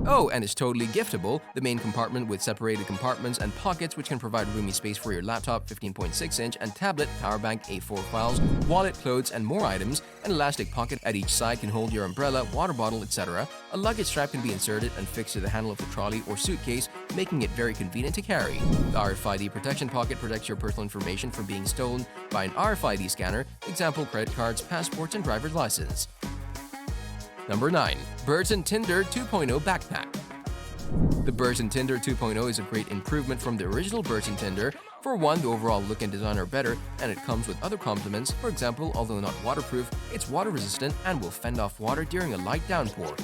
Oh, and it's totally giftable. The main compartment with separated compartments and pockets which can provide roomy space for your laptop, 15.6-inch, and tablet, power bank, A4 files, wallet, clothes, and more items. An elastic pocket at each side can hold your umbrella, water bottle, etc. A luggage strap can be inserted and fixed to the handle of the trolley or suitcase, making it very convenient to carry. The RFID protection pocket protects your personal information from being stolen by an RFID scanner, example credit cards, passports, and driver's license. Number 9. Burton Tinder 2.0 Backpack. The Burton Tinder 2.0 is a great improvement from the original Burton Tinder. For one, the overall look and design are better, and it comes with other compliments. For example, although not waterproof, it's water resistant and will fend off water during a light downpour.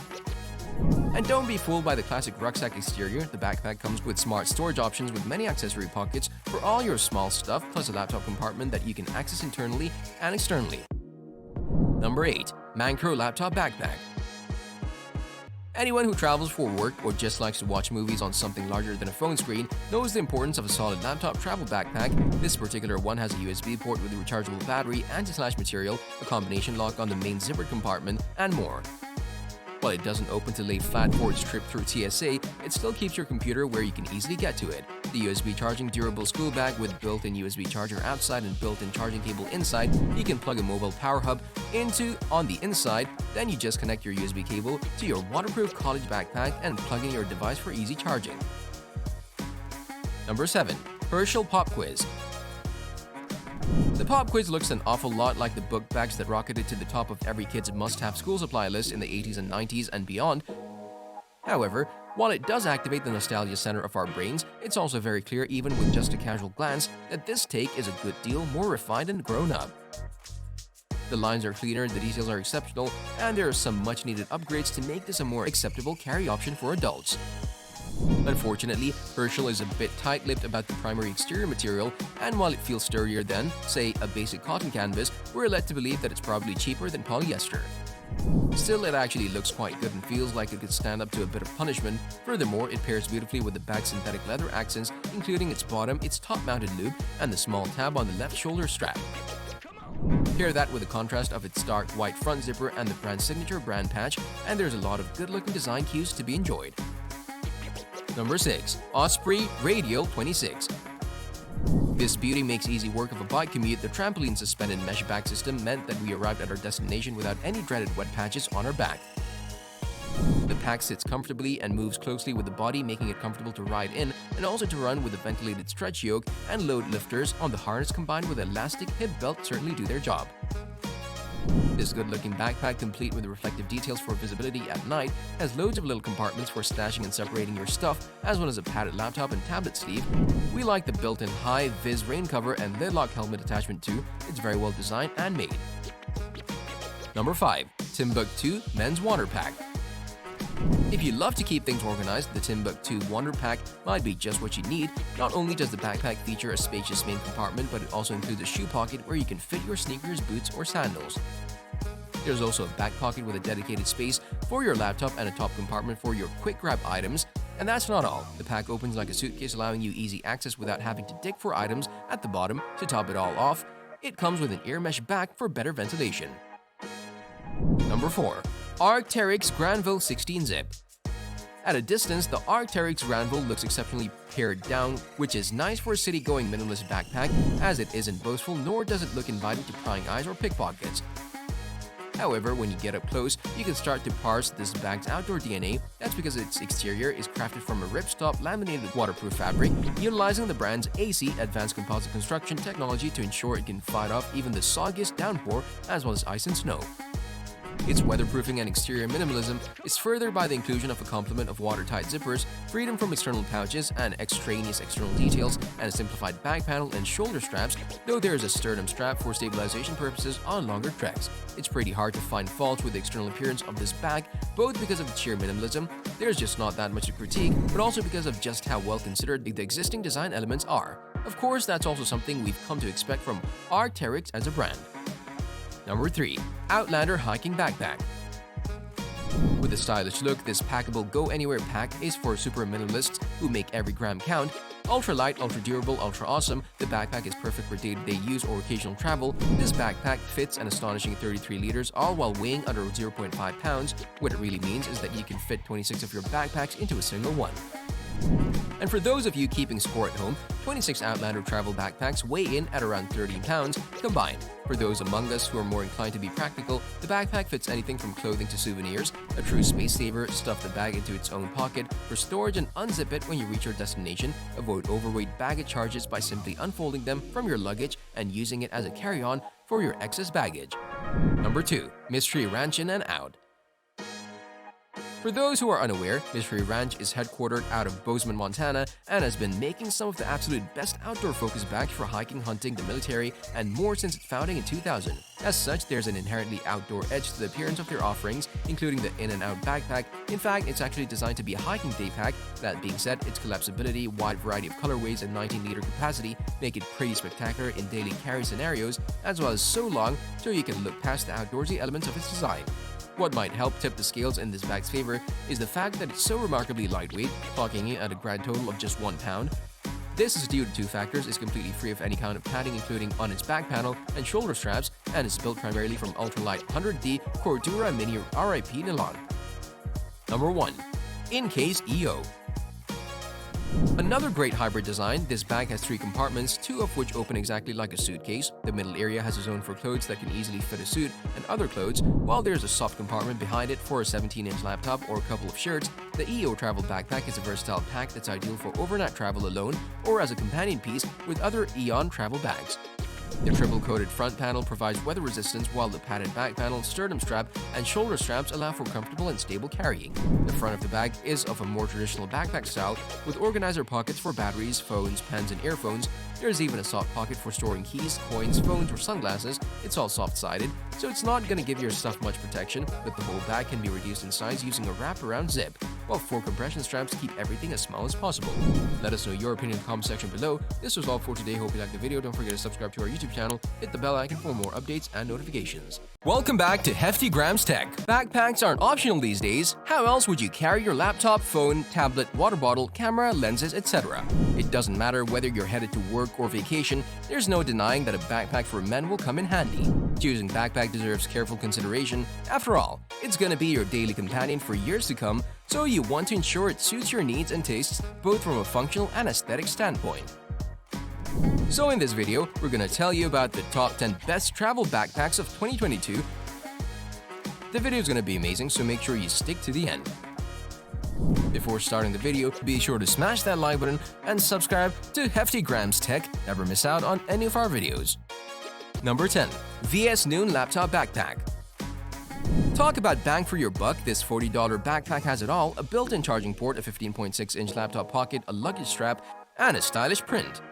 And don't be fooled by the classic rucksack exterior. The backpack comes with smart storage options with many accessory pockets for all your small stuff, plus a laptop compartment that you can access internally and externally. Number 8. Mancro Laptop Backpack. Anyone who travels for work or just likes to watch movies on something larger than a phone screen knows the importance of a solid laptop travel backpack. This particular one has a USB port with a rechargeable battery, anti-slash material, a combination lock on the main zippered compartment, and more. While it doesn't open to lay flat for its trip through TSA, it still keeps your computer where you can easily get to it. The USB charging durable school bag with built-in USB charger outside and built-in charging cable inside, you can plug a mobile power hub into on the inside, then you just connect your USB cable to your waterproof college backpack and plug in your device for easy charging. Number 7. Herschel Pop Quiz. The Pop Quiz looks an awful lot like the book bags that rocketed to the top of every kid's must-have school supply list in the 80s and 90s and beyond. However, while it does activate the nostalgia center of our brains, it's also very clear, even with just a casual glance, that this take is a good deal more refined and grown up. The lines are cleaner, the details are exceptional, and there are some much-needed upgrades to make this a more acceptable carry option for adults. Unfortunately, Herschel is a bit tight-lipped about the primary exterior material, and while it feels sturdier than, say, a basic cotton canvas, we're led to believe that it's probably cheaper than polyester. Still, it actually looks quite good and feels like it could stand up to a bit of punishment. Furthermore, it pairs beautifully with the bag's synthetic leather accents, including its bottom, its top-mounted loop, and the small tab on the left shoulder strap. Pair that with the contrast of its dark white front zipper and the brand's signature brand patch, and there's a lot of good-looking design cues to be enjoyed. Number 6. Osprey Radial 26. This beauty makes easy work of a bike commute. The trampoline suspended mesh back system meant that we arrived at our destination without any dreaded wet patches on our back. The pack sits comfortably and moves closely with the body, making it comfortable to ride in and also to run with a ventilated stretch yoke, and load lifters on the harness combined with elastic hip belt certainly do their job. This good-looking backpack, complete with reflective details for visibility at night, has loads of little compartments for stashing and separating your stuff, as well as a padded laptop and tablet sleeve. We like the built-in high-vis rain cover and lid-lock helmet attachment too. It's very well designed and made. Number 5. Timbuk2 Men's Wander Pack. If you love to keep things organized, the Timbuk2 Wander Pack might be just what you need. Not only does the backpack feature a spacious main compartment, but it also includes a shoe pocket where you can fit your sneakers, boots, or sandals. There's also a back pocket with a dedicated space for your laptop and a top compartment for your quick grab items. And that's not all. The pack opens like a suitcase, allowing you easy access without having to dig for items at the bottom. To top it all off, it comes with an ear mesh back for better ventilation. Number 4. Arc'teryx Granville 16 Zip. At a distance, the Arc'teryx Granville looks exceptionally pared down, which is nice for a city-going minimalist backpack, as it isn't boastful nor does it look inviting to prying eyes or pickpockets. However, when you get up close, you can start to parse this bag's outdoor DNA. That's because its exterior is crafted from a ripstop laminated waterproof fabric, utilizing the brand's AC Advanced Composite Construction technology to ensure it can fight off even the soggiest downpour as well as ice and snow. Its weatherproofing and exterior minimalism is furthered by the inclusion of a complement of watertight zippers, freedom from external pouches and extraneous external details, and a simplified back panel and shoulder straps, though there is a sternum strap for stabilization purposes on longer treks. It's pretty hard to find fault with the external appearance of this bag, both because of its sheer minimalism, there's just not that much to critique, but also because of just how well considered the existing design elements are. Of course, that's also something we've come to expect from Arc'teryx as a brand. Number 3. Outlander Hiking Backpack. With a stylish look, this packable go-anywhere pack is for super minimalists who make every gram count. Ultra-light, ultra-durable, ultra-awesome, the backpack is perfect for day-to-day use or occasional travel. This backpack fits an astonishing 33 liters, all while weighing under 0.5 pounds. What it really means is that you can fit 26 of your backpacks into a single one. And for those of you keeping score at home, 26 Outlander travel backpacks weigh in at around 13 pounds combined. For those among us who are more inclined to be practical, the backpack fits anything from clothing to souvenirs. A true space saver, stuff the bag into its own pocket for storage and unzip it when you reach your destination. Avoid overweight baggage charges by simply unfolding them from your luggage and using it as a carry-on for your excess baggage. Number 2. Mystery Ranch In and Out. For those who are unaware, Mystery Ranch is headquartered out of Bozeman, Montana, and has been making some of the absolute best outdoor-focused bags for hiking, hunting, the military, and more since its founding in 2000. As such, there's an inherently outdoor edge to the appearance of their offerings, including the in and out backpack. In fact, it's actually designed to be a hiking day pack. That being said, its collapsibility, wide variety of colorways, and 19-liter capacity make it pretty spectacular in daily carry scenarios, as well as so long so you can look past the outdoorsy elements of its design. What might help tip the scales in this bag's favor is the fact that it's so remarkably lightweight, clocking in at a grand total of just 1 pound. This is due to 2 factors: it's completely free of any kind of padding, including on its back panel and shoulder straps, and is built primarily from ultralight 100D Cordura Mini RIP nylon. Number 1. In-Case EO. Another great hybrid design, this bag has 3 compartments, 2 of which open exactly like a suitcase. The middle area has a zone for clothes that can easily fit a suit and other clothes, while there's a soft compartment behind it for a 17-inch laptop or a couple of shirts. The EO travel backpack is a versatile pack that's ideal for overnight travel alone or as a companion piece with other Eon travel bags. The triple-coated front panel provides weather resistance, while the padded back panel, sternum strap, and shoulder straps allow for comfortable and stable carrying. The front of the bag is of a more traditional backpack style, with organizer pockets for batteries, phones, pens, and earphones. There's even a soft pocket for storing keys, coins, phones, or sunglasses. It's all soft-sided, so it's not going to give your stuff much protection, but the whole bag can be reduced in size using a wraparound zip, while 4 compression straps keep everything as small as possible. Let us know your opinion in the comment section below. This was all for today. Hope you liked the video. Don't forget to subscribe to our YouTube channel, hit the bell icon for more updates and notifications. Welcome back to Heftygrams Tech. Backpacks aren't optional these days. How else would you carry your laptop, phone, tablet, water bottle, camera, lenses, etc.? It doesn't matter whether you're headed to work or vacation, there's no denying that a backpack for men will come in handy. Choosing backpack deserves careful consideration. After all, it's gonna be your daily companion for years to come, so you want to ensure it suits your needs and tastes, both from a functional and aesthetic standpoint. So in this video, we're gonna tell you about the top 10 best travel backpacks of 2022. The video is gonna be amazing, so make sure you stick to the end. Before starting the video, be sure to smash that like button and subscribe to Heftygrams Tech. Never miss out on any of our videos. Number 10. VS Noon Laptop Backpack. Talk about bang for your buck, this $40 backpack has it all: a built-in charging port, a 15.6-inch laptop pocket, a luggage strap, and a stylish print.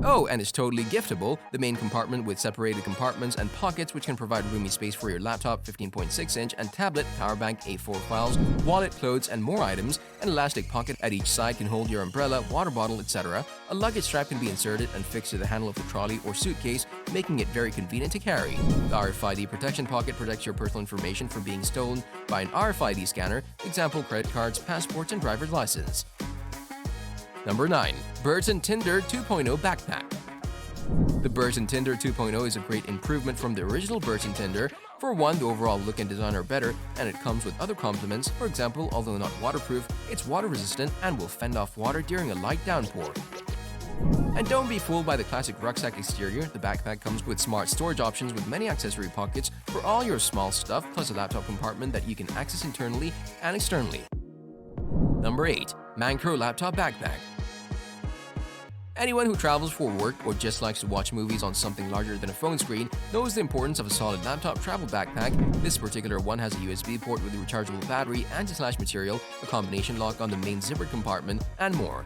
Oh, and it's totally giftable. The main compartment with separated compartments and pockets which can provide roomy space for your laptop, 15.6-inch, and tablet, power bank, A4 files, wallet, clothes, and more items. An elastic pocket at each side can hold your umbrella, water bottle, etc. A luggage strap can be inserted and fixed to the handle of the trolley or suitcase, making it very convenient to carry. The RFID protection pocket protects your personal information from being stolen by an RFID scanner, example credit cards, passports, and driver's license. Number 9. Burton Tinder 2.0 Backpack. The Burton Tinder 2.0 is a great improvement from the original Burton Tinder, For one, the overall look and design are better, and it comes with other complements. For example, although not waterproof, it's water resistant and will fend off water during a light downpour. And don't be fooled by the classic rucksack exterior. The backpack comes with smart storage options with many accessory pockets for all your small stuff, plus a laptop compartment that you can access internally and externally. Number 8. Mancro Laptop Backpack. Anyone who travels for work or just likes to watch movies on something larger than a phone screen knows the importance of a solid laptop travel backpack. This particular one has a USB port with a rechargeable battery, anti-slash material, a combination lock on the main zippered compartment, and more.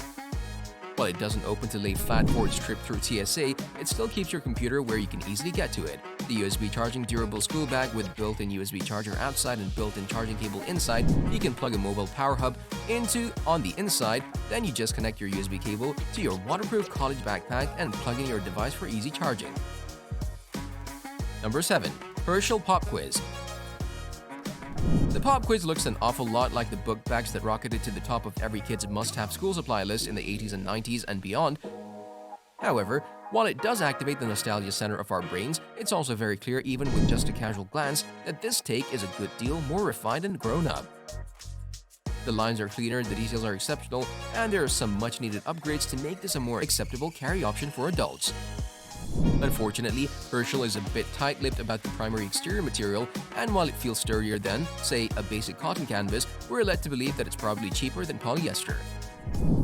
While it doesn't open to lay flat for its trip through TSA, it still keeps your computer where you can easily get to it. The USB charging durable school bag with built-in USB charger outside and built-in charging cable inside, you can plug a mobile power hub into on the inside, then you just connect your USB cable to your waterproof college backpack and plug in your device for easy charging. Number 7. Herschel Pop Quiz. The Pop Quiz looks an awful lot like the book bags that rocketed to the top of every kid's must-have school supply list in the 80s and 90s and beyond. However, while it does activate the nostalgia center of our brains, it's also very clear even with just a casual glance that this take is a good deal more refined and grown up. The lines are cleaner, the details are exceptional, and there are some much-needed upgrades to make this a more acceptable carry option for adults. Unfortunately, Herschel is a bit tight-lipped about the primary exterior material, and while it feels sturdier than, say, a basic cotton canvas, we're led to believe that it's probably cheaper than polyester.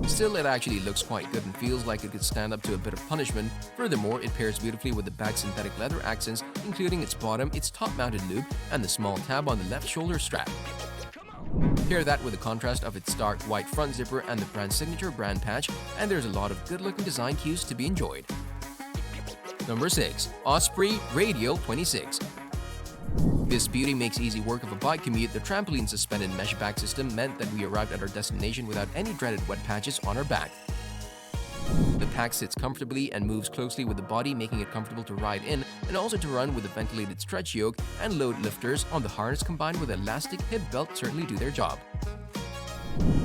Still, it actually looks quite good and feels like it could stand up to a bit of punishment. Furthermore, it pairs beautifully with the bag's synthetic leather accents, including its bottom, its top-mounted loop, and the small tab on the left shoulder strap. Pair that with the contrast of its stark white front zipper and the brand's signature brand patch, and there's a lot of good-looking design cues to be enjoyed. Number 6. Osprey Radial 26. This beauty makes easy work of a bike commute. The trampoline suspended mesh back system meant that we arrived at our destination without any dreaded wet patches on our back. The pack sits comfortably and moves closely with the body, making it comfortable to ride in and also to run with a ventilated stretch yoke, and load lifters on the harness combined with elastic hip belt certainly do their job.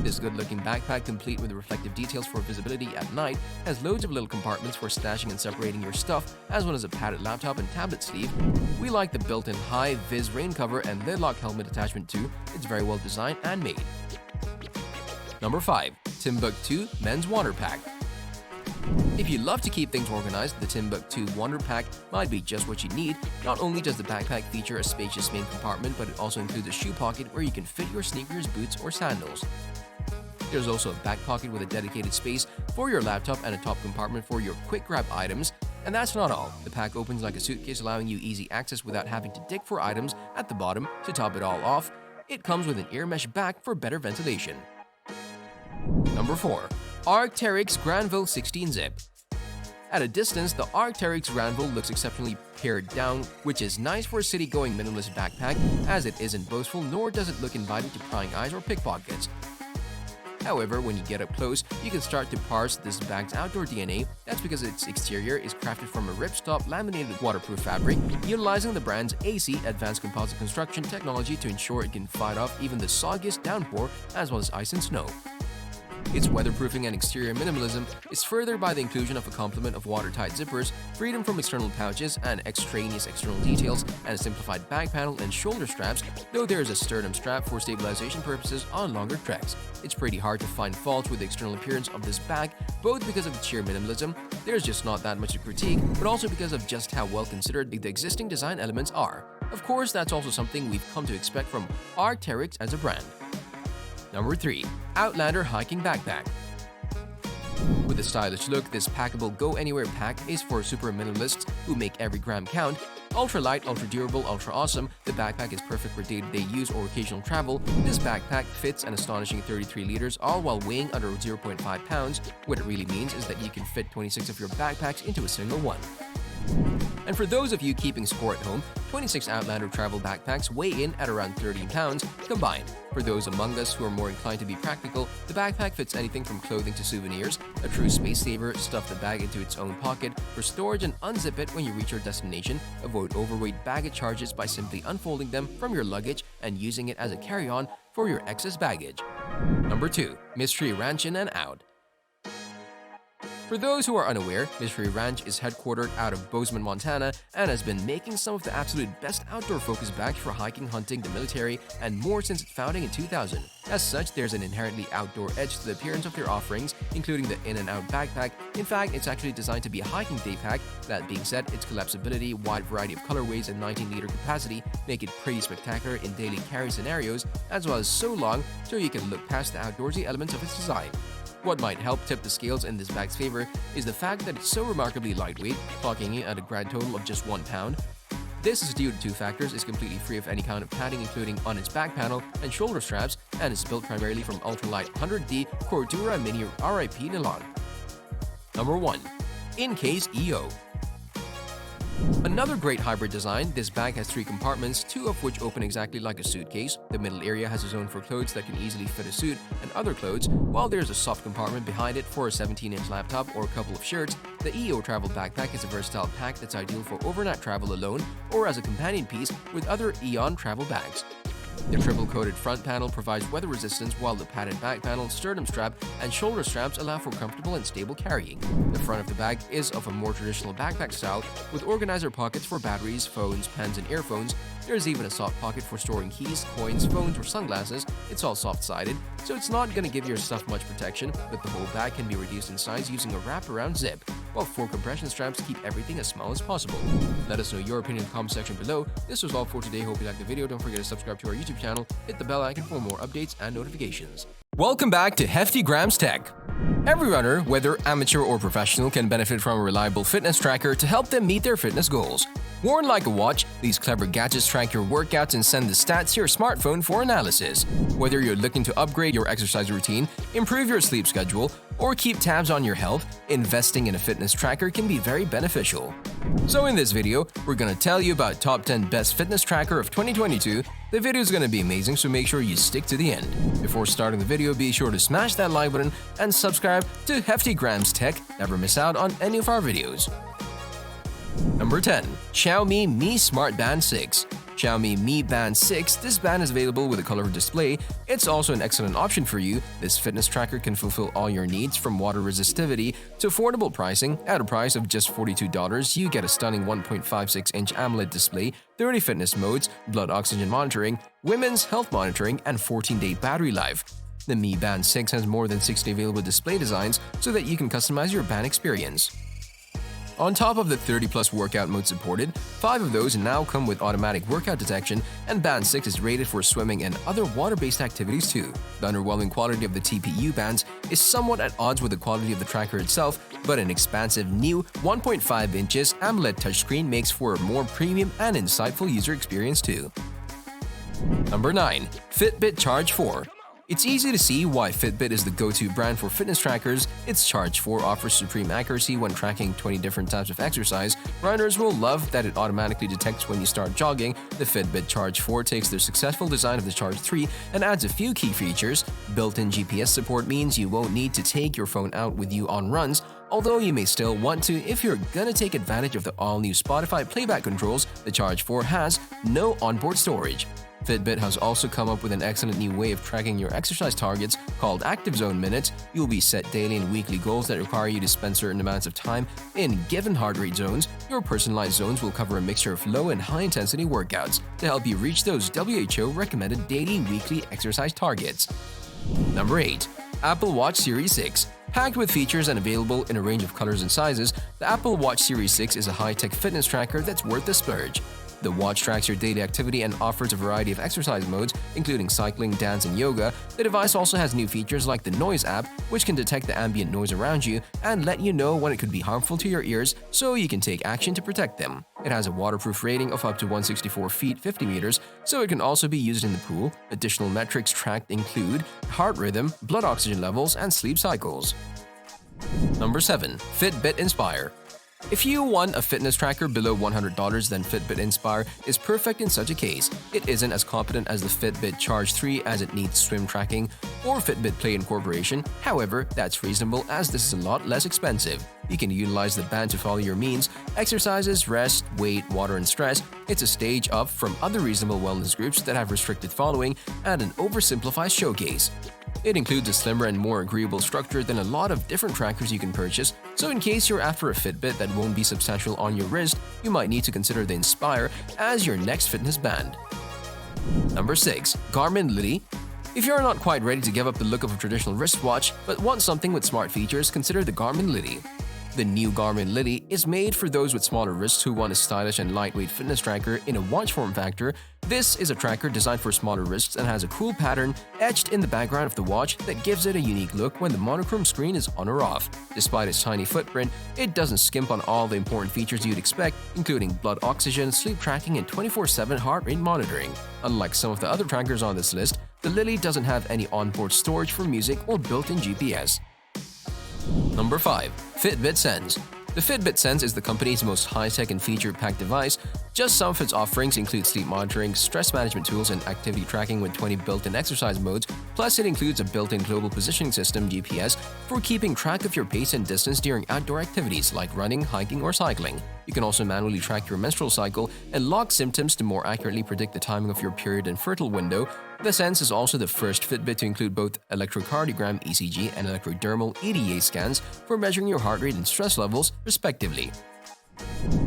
This good-looking backpack, complete with reflective details for visibility at night, has loads of little compartments for stashing and separating your stuff, as well as a padded laptop and tablet sleeve. We like the built-in high-vis rain cover and lid-lock helmet attachment too. It's very well designed and made. Number 5. Timbuk2 Men's Wander Pack. If you love to keep things organized, the Timbuk2 Wander Pack might be just what you need. Not only does the backpack feature a spacious main compartment, but it also includes a shoe pocket where you can fit your sneakers, boots, or sandals. There's also a back pocket with a dedicated space for your laptop and a top compartment for your quick grab items. And that's not all. The pack opens like a suitcase, allowing you easy access without having to dig for items at the bottom. To top it all off, it comes with an ear mesh back for better ventilation. Number 4. Arc'teryx Granville 16-zip. At a distance, the Arc'teryx Granville looks exceptionally pared down, which is nice for a city-going minimalist backpack, as it isn't boastful nor does it look inviting to prying eyes or pickpockets. However, when you get up close, you can start to parse this bag's outdoor DNA. That's because its exterior is crafted from a ripstop laminated waterproof fabric, utilizing the brand's AC advanced composite construction technology to ensure it can fight off even the soggiest downpour as well as ice and snow. Its weatherproofing and exterior minimalism is furthered by the inclusion of a complement of watertight zippers, freedom from external pouches and extraneous external details, and a simplified back panel and shoulder straps, though there is a sternum strap for stabilization purposes on longer treks. It's pretty hard to find faults with the external appearance of this bag, both because of its sheer minimalism, there's just not that much to critique, but also because of just how well considered the existing design elements are. Of course, that's also something we've come to expect from Arc'teryx as a brand. Number 3. Outlander Hiking Backpack. With a stylish look, this packable go-anywhere pack is for super minimalists who make every gram count. Ultra-light, ultra-durable, ultra-awesome, the backpack is perfect for day-to-day use or occasional travel. This backpack fits an astonishing 33 liters, all while weighing under 0.5 pounds. What it really means is that you can fit 26 of your backpacks into a single one. And for those of you keeping score at home, 26 Outlander travel backpacks weigh in at around 13 pounds combined. For those among us who are more inclined to be practical, the backpack fits anything from clothing to souvenirs. A true space saver, stuff the bag into its own pocket for storage and unzip it when you reach your destination. Avoid overweight baggage charges by simply unfolding them from your luggage and using it as a carry-on for your excess baggage. Number 2. Mystery Ranch In and Out. For those who are unaware, Mystery Ranch is headquartered out of Bozeman, Montana, and has been making some of the absolute best outdoor-focused bags for hiking, hunting, the military, and more since its founding in 2000. As such, there's an inherently outdoor edge to the appearance of their offerings, including the in-and-out backpack. In fact, it's actually designed to be a hiking day pack. That being said, its collapsibility, wide variety of colorways, and 19-liter capacity make it pretty spectacular in daily carry scenarios, as well as so long so you can look past the outdoorsy elements of its design. What might help tip the scales in this bag's favor is the fact that it's so remarkably lightweight, clocking in at a grand total of just 1 pound. This is due to 2 factors: it's completely free of any kind of padding, including on its back panel and shoulder straps, and is built primarily from ultralight 100D Cordura Mini RIP nylon. Number 1. In-Case EO. Another great hybrid design, this bag has 3 compartments, 2 of which open exactly like a suitcase. The middle area has a zone for clothes that can easily fit a suit and other clothes, while there's a soft compartment behind it for a 17-inch laptop or a couple of shirts. The EO Travel Backpack is a versatile pack that's ideal for overnight travel alone or as a companion piece with other Eon travel bags. The triple-coated front panel provides weather resistance, while the padded back panel, sternum strap, and shoulder straps allow for comfortable and stable carrying. The front of the bag is of a more traditional backpack style, with organizer pockets for batteries, phones, pens, and earphones. There's even a soft pocket for storing keys, coins, phones, or sunglasses. It's all soft-sided, so it's not going to give your stuff much protection, but the whole bag can be reduced in size using a wraparound zip, while 4 compression straps keep everything as small as possible. Let us know your opinion in the comment section below. This was all for today. Hope you liked the video. Don't forget to subscribe to our YouTube channel, hit the bell icon for more updates and notifications. Welcome back to Heftygrams Tech. Every runner, whether amateur or professional, can benefit from a reliable fitness tracker to help them meet their fitness goals. Worn like a watch, these clever gadgets track your workouts and send the stats to your smartphone for analysis. Whether you're looking to upgrade your exercise routine, improve your sleep schedule, or keep tabs on your health, investing in a fitness tracker can be very beneficial. So in this video, we're gonna tell you about top 10 best fitness tracker of 2022. The video is gonna be amazing, so make sure you stick to the end. Before starting the video, be sure to smash that like button and subscribe to Heftygrams Tech. Never miss out on any of our videos. Number 10. Xiaomi Mi Smart Band 6. Xiaomi Mi Band 6, this band is available with a color display. It's also an excellent option for you. This fitness tracker can fulfill all your needs, from water resistivity to affordable pricing. At a price of just $42, you get a stunning 1.56-inch AMOLED display, 30 fitness modes, blood oxygen monitoring, women's health monitoring, and 14-day battery life. The Mi Band 6 has more than 60 available display designs so that you can customize your band experience. On top of the 30+ workout modes supported, 5 of those now come with automatic workout detection, and Band 6 is rated for swimming and other water-based activities too. The underwhelming quality of the TPU bands is somewhat at odds with the quality of the tracker itself, but an expansive new 1.5 inches AMOLED touchscreen makes for a more premium and insightful user experience too. Number 9. Fitbit Charge 4. It's easy to see why Fitbit is the go-to brand for fitness trackers. Its Charge 4 offers supreme accuracy when tracking 20 different types of exercise. Runners will love that it automatically detects when you start jogging. The Fitbit Charge 4 takes the successful design of the Charge 3 and adds a few key features. Built-in GPS support means you won't need to take your phone out with you on runs, although you may still want to if you're gonna take advantage of the all-new Spotify playback controls. The Charge 4 has no onboard storage. Fitbit has also come up with an excellent new way of tracking your exercise targets called Active Zone Minutes. You'll be set daily and weekly goals that require you to spend certain amounts of time in given heart rate zones. Your personalized zones will cover a mixture of low and high-intensity workouts to help you reach those WHO recommended daily weekly exercise targets. Number 8. Apple Watch Series 6. Packed with features and available in a range of colors and sizes, the Apple Watch Series 6 is a high-tech fitness tracker that's worth the splurge. The watch tracks your daily activity and offers a variety of exercise modes, including cycling, dance, and yoga. The device also has new features like the Noise app, which can detect the ambient noise around you and let you know when it could be harmful to your ears, so you can take action to protect them. It has a waterproof rating of up to 164 feet 50 meters, so it can also be used in the pool. Additional metrics tracked include heart rhythm, blood oxygen levels, and sleep cycles. Number 7. Fitbit Inspire. If you want a fitness tracker below $100, then Fitbit Inspire is perfect in such a case. It isn't as competent as the Fitbit Charge 3 as it needs swim tracking or Fitbit Play incorporation. However, that's reasonable as this is a lot less expensive. You can utilize the band to follow your means, exercises, rest, weight, water, and stress. It's a stage up from other reasonable wellness groups that have restricted following and an oversimplified showcase. It includes a slimmer and more agreeable structure than a lot of different trackers you can purchase, so in case you're after a Fitbit that won't be substantial on your wrist, you might need to consider the Inspire as your next fitness band. Number 6. Garmin Lily. If you're not quite ready to give up the look of a traditional wristwatch but want something with smart features, consider the Garmin Lily. The new Garmin Lily is made for those with smaller wrists who want a stylish and lightweight fitness tracker in a watch form factor. This is a tracker designed for smaller wrists and has a cool pattern etched in the background of the watch that gives it a unique look when the monochrome screen is on or off. Despite its tiny footprint, it doesn't skimp on all the important features you'd expect, including blood oxygen, sleep tracking, and 24/7 heart rate monitoring. Unlike some of the other trackers on this list, the Lily doesn't have any onboard storage for music or built-in GPS. Number 5. Fitbit Sense. The Fitbit Sense is the company's most high-tech and feature-packed device. Just some of its offerings include sleep monitoring, stress management tools, and activity tracking with 20 built-in exercise modes. Plus, it includes a built-in global positioning system (GPS) for keeping track of your pace and distance during outdoor activities like running, hiking, or cycling. You can also manually track your menstrual cycle and log symptoms to more accurately predict the timing of your period and fertile window. The Sense is also the first Fitbit to include both electrocardiogram (ECG) and electrodermal (EDA) scans for measuring your heart rate and stress levels, respectively.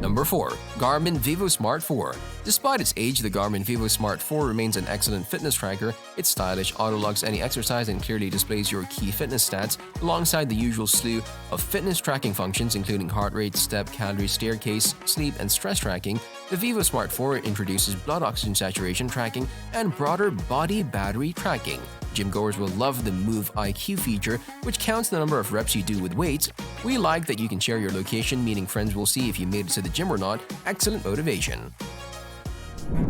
Number 4. Garmin vívosmart 4. Despite its age, the Garmin vívosmart 4 remains an excellent fitness tracker. It's stylish, auto-logs any exercise, and clearly displays your key fitness stats, alongside the usual slew of fitness tracking functions including heart rate, step, calorie, staircase, sleep, and stress tracking. The vívosmart 4 introduces blood oxygen saturation tracking and broader body battery tracking. Gym-goers will love the Move IQ feature, which counts the number of reps you do with weights. We like that you can share your location, meaning friends will see if you made it to the gym or not. Excellent motivation.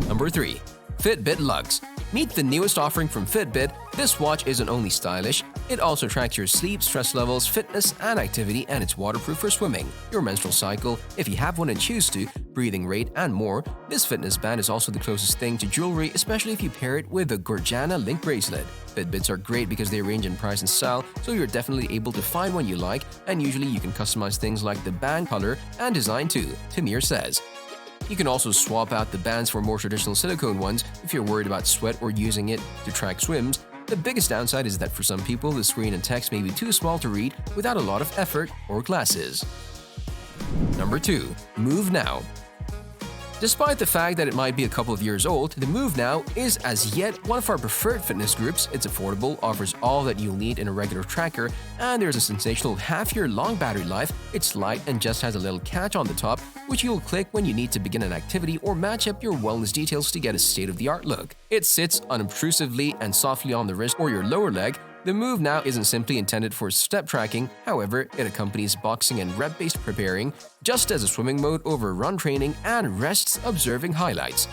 Number 3. Fitbit Luxe. Meet the newest offering from Fitbit. This watch isn't only stylish, it also tracks your sleep, stress levels, fitness, and activity, and it's waterproof for swimming, your menstrual cycle, if you have one and choose to, breathing rate, and more. This fitness band is also the closest thing to jewelry, especially if you pair it with a Gorjana link bracelet. Fitbits are great because they range in price and style, so you're definitely able to find one you like, and usually you can customize things like the band color and design too, Tamir says. You can also swap out the bands for more traditional silicone ones if you're worried about sweat or using it to track swims. The biggest downside is that for some people, the screen and text may be too small to read without a lot of effort or glasses. Number 2. Move Now. Despite the fact that it might be a couple of years old, the Move Now is as yet one of our preferred fitness groups. It's affordable, offers all that you'll need in a regular tracker, and there's a sensational half-year-long battery life. It's light and just has a little catch on the top, which you'll click when you need to begin an activity or match up your wellness details to get a state-of-the-art look. It sits unobtrusively and softly on the wrist or your lower leg. The Move Now isn't simply intended for step tracking, however, it accompanies boxing and rep-based preparing, just as a swimming mode over run training and rests observing highlights.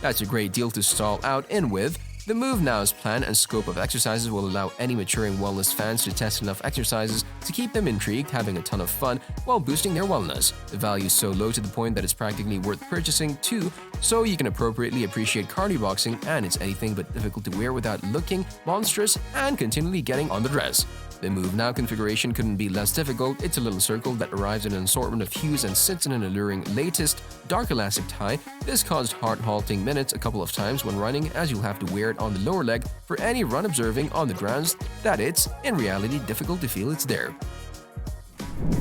That's a great deal to stall out in with. The Move Now's plan and scope of exercises will allow any maturing wellness fans to test enough exercises to keep them intrigued, having a ton of fun while boosting their wellness. The value is so low to the point that it's practically worth purchasing too, so you can appropriately appreciate cardio boxing, and it's anything but difficult to wear without looking monstrous and continually getting on the dress. The Move Now configuration couldn't be less difficult. It's a little circle that arrives in an assortment of hues and sits in an alluring latest dark elastic tie. This caused heart-halting minutes a couple of times when running, as you'll have to wear it on the lower leg for any run, observing on the grounds that it's, in reality, difficult to feel it's there.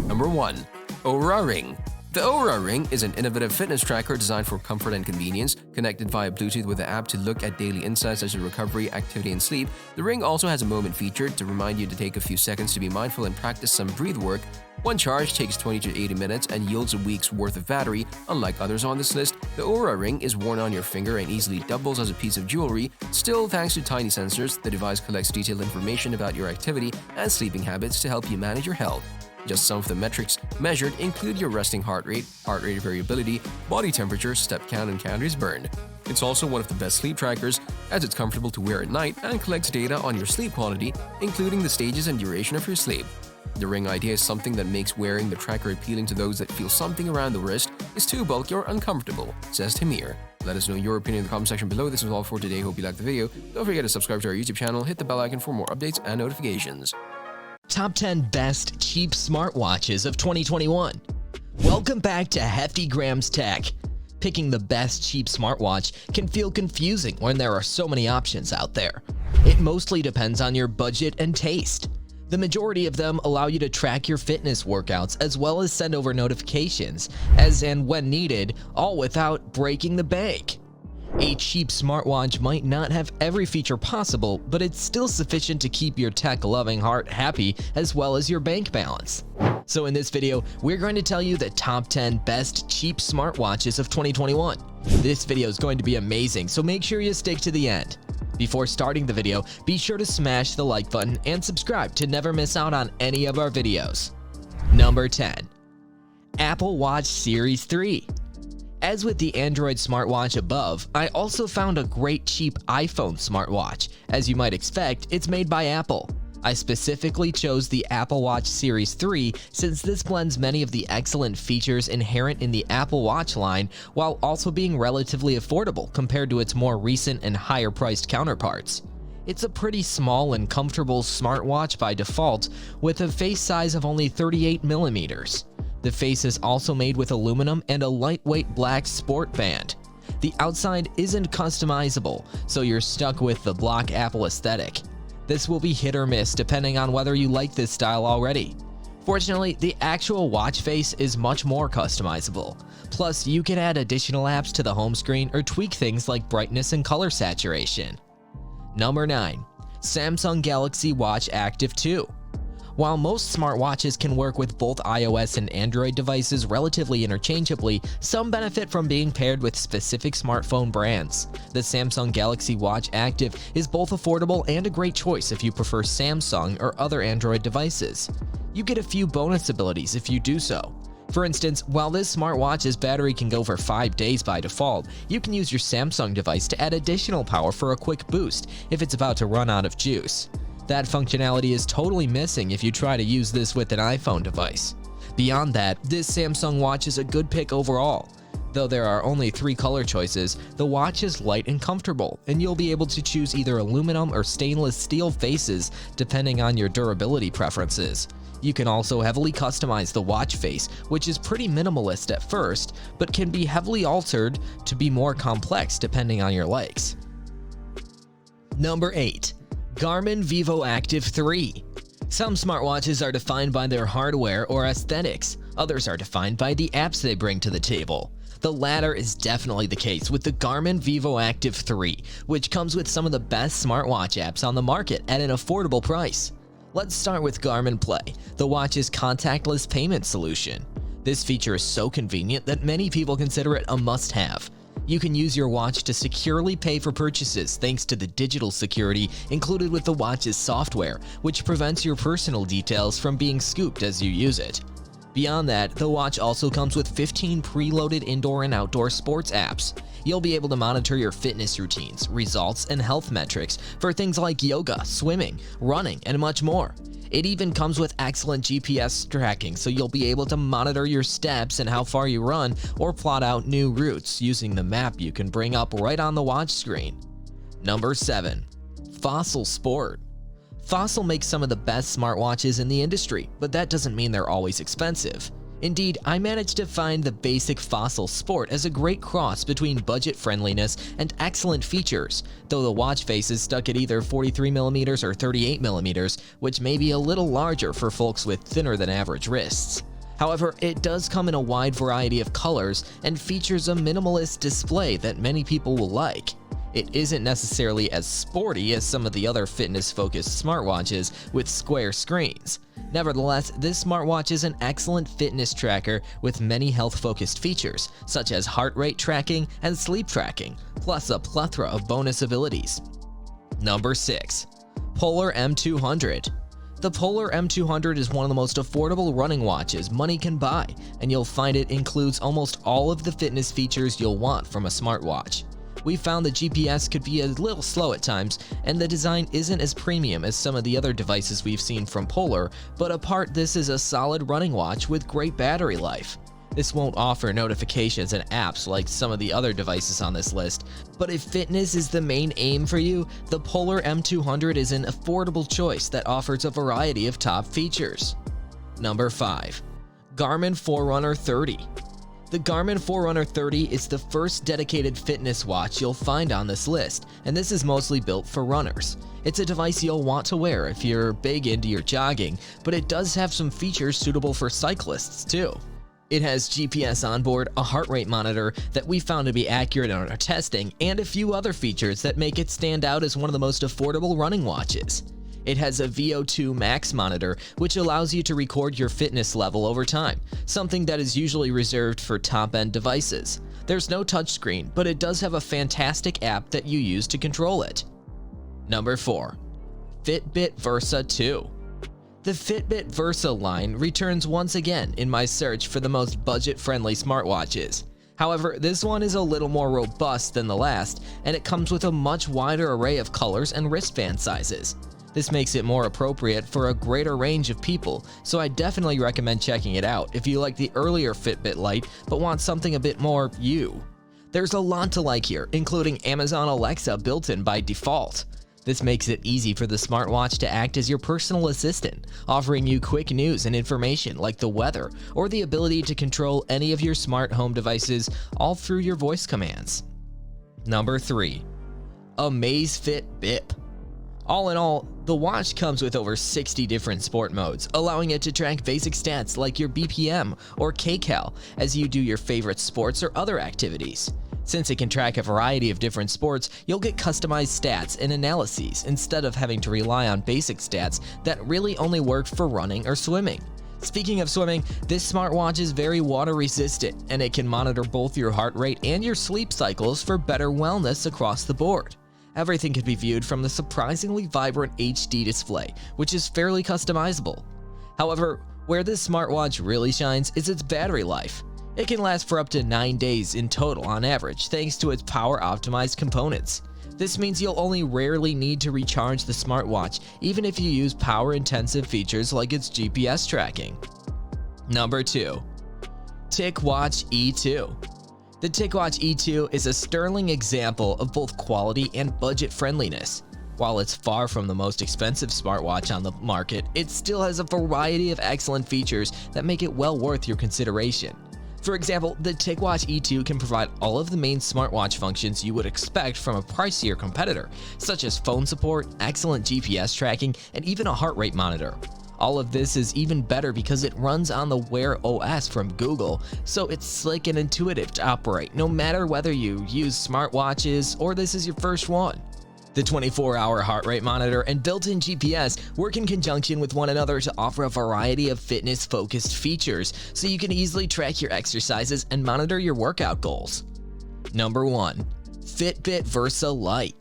Number 1. Oura Ring. The Oura Ring is an innovative fitness tracker designed for comfort and convenience. Connected via Bluetooth with the app to look at daily insights such as recovery, activity, and sleep, the ring also has a moment feature to remind you to take a few seconds to be mindful and practice some breathe work. One charge takes 20 to 80 minutes and yields a week's worth of battery. Unlike others on this list, the Oura Ring is worn on your finger and easily doubles as a piece of jewelry. Still, thanks to tiny sensors, the device collects detailed information about your activity and sleeping habits to help you manage your health. Just some of the metrics measured include your resting heart rate variability, body temperature, step count, and calories burned. It's also one of the best sleep trackers, as it's comfortable to wear at night and collects data on your sleep quality, including the stages and duration of your sleep. The ring idea is something that makes wearing the tracker appealing to those that feel something around the wrist is too bulky or uncomfortable, says Tamir. Let us know your opinion in the comment section below. This is all for today. Hope you liked the video. Don't forget to subscribe to our YouTube channel, hit the bell icon for more updates and notifications. Top 10 Best Cheap Smartwatches of 2021. Welcome back to Heftygrams Tech. Picking the best cheap smartwatch can feel confusing when there are so many options out there. It mostly depends on your budget and taste. The majority of them allow you to track your fitness workouts as well as send over notifications as and when needed, all without breaking the bank. A cheap smartwatch might not have every feature possible, but it's still sufficient to keep your tech-loving heart happy as well as your bank balance. So in this video, we're going to tell you the top 10 best cheap smartwatches of 2021. This video is going to be amazing, so make sure you stick to the end. Before starting the video, be sure to smash the like button and subscribe to never miss out on any of our videos. Number 10. Apple Watch Series 3. As with the Android smartwatch above, I also found a great cheap iPhone smartwatch. As you might expect, it's made by Apple. I specifically chose the Apple Watch Series 3 since this blends many of the excellent features inherent in the Apple Watch line while also being relatively affordable compared to its more recent and higher-priced counterparts. It's a pretty small and comfortable smartwatch by default with a face size of only 38mm. The face is also made with aluminum and a lightweight black sport band. The outside isn't customizable, so you're stuck with the block Apple aesthetic. This will be hit or miss depending on whether you like this style already. Fortunately, the actual watch face is much more customizable. Plus, you can add additional apps to the home screen or tweak things like brightness and color saturation. Number 9. Samsung Galaxy Watch Active 2. While most smartwatches can work with both iOS and Android devices relatively interchangeably, some benefit from being paired with specific smartphone brands. The Samsung Galaxy Watch Active is both affordable and a great choice if you prefer Samsung or other Android devices. You get a few bonus abilities if you do so. For instance, while this smartwatch's battery can go for 5 days by default, you can use your Samsung device to add additional power for a quick boost if it's about to run out of juice. That functionality is totally missing if you try to use this with an iPhone device. Beyond that, this Samsung watch is a good pick overall. Though there are only 3 color choices, the watch is light and comfortable, and you'll be able to choose either aluminum or stainless steel faces depending on your durability preferences. You can also heavily customize the watch face, which is pretty minimalist at first, but can be heavily altered to be more complex depending on your likes. Number 8. Garmin Vivo Active 3. Some smartwatches are defined by their hardware or aesthetics. Others are defined by the apps they bring to the table. The latter is definitely the case with the Garmin Vivo Active 3, which comes with some of the best smartwatch apps on the market at an affordable price. Let's start with Garmin Play, the watch's contactless payment solution. This feature is so convenient that many people consider it a must-have. You can use your watch to securely pay for purchases thanks to the digital security included with the watch's software, which prevents your personal details from being scooped as you use it. Beyond that, the watch also comes with 15 preloaded indoor and outdoor sports apps. You'll be able to monitor your fitness routines, results, and health metrics for things like yoga, swimming, running, and much more. It even comes with excellent GPS tracking, so you'll be able to monitor your steps and how far you run or plot out new routes using the map you can bring up right on the watch screen. Number 7. Fossil Sport. Fossil makes some of the best smartwatches in the industry, but that doesn't mean they're always expensive. Indeed, I managed to find the basic Fossil Sport as a great cross between budget friendliness and excellent features, though the watch face is stuck at either 43mm or 38mm, which may be a little larger for folks with thinner than average wrists. However, it does come in a wide variety of colors and features a minimalist display that many people will like. It isn't necessarily as sporty as some of the other fitness-focused smartwatches with square screens. Nevertheless, this smartwatch is an excellent fitness tracker with many health-focused features, such as heart rate tracking and sleep tracking, plus a plethora of bonus abilities. Number 6. Polar M200. The Polar M200 is one of the most affordable running watches money can buy, and you'll find it includes almost all of the fitness features you'll want from a smartwatch. We found the GPS could be a little slow at times, and the design isn't as premium as some of the other devices we've seen from Polar, but apart, this is a solid running watch with great battery life. This won't offer notifications and apps like some of the other devices on this list, but if fitness is the main aim for you, the Polar M200 is an affordable choice that offers a variety of top features. Number 5. Garmin Forerunner 30. The Garmin Forerunner 30 is the first dedicated fitness watch you'll find on this list, and this is mostly built for runners. It's a device you'll want to wear if you're big into your jogging, but it does have some features suitable for cyclists too. It has GPS on board, a heart rate monitor that we found to be accurate in our testing, and a few other features that make it stand out as one of the most affordable running watches. It has a VO2 max monitor, which allows you to record your fitness level over time, something that is usually reserved for top-end devices. There's no touchscreen, but it does have a fantastic app that you use to control it. Number 4. Fitbit Versa 2. The Fitbit Versa line returns once again in my search for the most budget-friendly smartwatches. However, this one is a little more robust than the last, and it comes with a much wider array of colors and wristband sizes. This makes it more appropriate for a greater range of people, so I definitely recommend checking it out if you like the earlier Fitbit Lite but want something a bit more you. There's a lot to like here, including Amazon Alexa built in by default. This makes it easy for the smartwatch to act as your personal assistant, offering you quick news and information like the weather or the ability to control any of your smart home devices all through your voice commands. Number 3. Amazfit Bip. All in all, the watch comes with over 60 different sport modes, allowing it to track basic stats like your BPM or kcal as you do your favorite sports or other activities. Since it can track a variety of different sports, you'll get customized stats and analyses instead of having to rely on basic stats that really only work for running or swimming. Speaking of swimming, this smartwatch is very water resistant, and it can monitor both your heart rate and your sleep cycles for better wellness across the board. Everything can be viewed from the surprisingly vibrant HD display, which is fairly customizable. However, where this smartwatch really shines is its battery life. It can last for up to 9 days in total on average thanks to its power-optimized components. This means you'll only rarely need to recharge the smartwatch, even if you use power-intensive features like its GPS tracking. Number 2. TicWatch E2. The TicWatch E2 is a sterling example of both quality and budget friendliness. While it's far from the most expensive smartwatch on the market, it still has a variety of excellent features that make it well worth your consideration. For example, the TicWatch E2 can provide all of the main smartwatch functions you would expect from a pricier competitor, such as phone support, excellent GPS tracking, and even a heart rate monitor. All of this is even better because it runs on the Wear OS from Google, so it's slick and intuitive to operate no matter whether you use smartwatches or this is your first one. The 24-hour heart rate monitor and built-in GPS work in conjunction with one another to offer a variety of fitness-focused features, so you can easily track your exercises and monitor your workout goals. Number 1. Fitbit Versa Lite.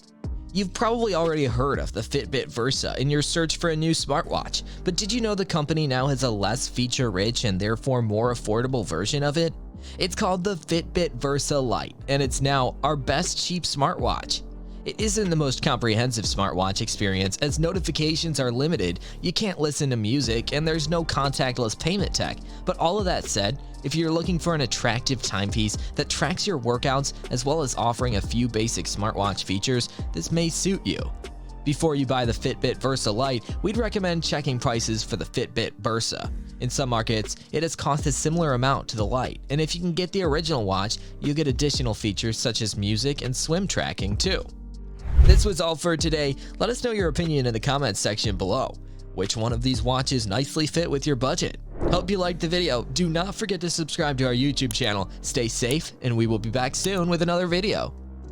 You've probably already heard of the Fitbit Versa in your search for a new smartwatch, but did you know the company now has a less feature-rich and therefore more affordable version of it? It's called the Fitbit Versa Lite, and it's now our best cheap smartwatch. It isn't the most comprehensive smartwatch experience as notifications are limited, you can't listen to music, and there's no contactless payment tech. But all of that said, if you're looking for an attractive timepiece that tracks your workouts as well as offering a few basic smartwatch features, this may suit you. Before you buy the Fitbit Versa Lite, we'd recommend checking prices for the Fitbit Versa. In some markets, it has cost a similar amount to the Lite, and if you can get the original watch, you'll get additional features such as music and swim tracking too. This was all for today. Let us know your opinion in the comments section below. Which one of these watches nicely fit with your budget? Hope you liked the video. Do not forget to subscribe to our YouTube channel. Stay safe, and we will be back soon with another video.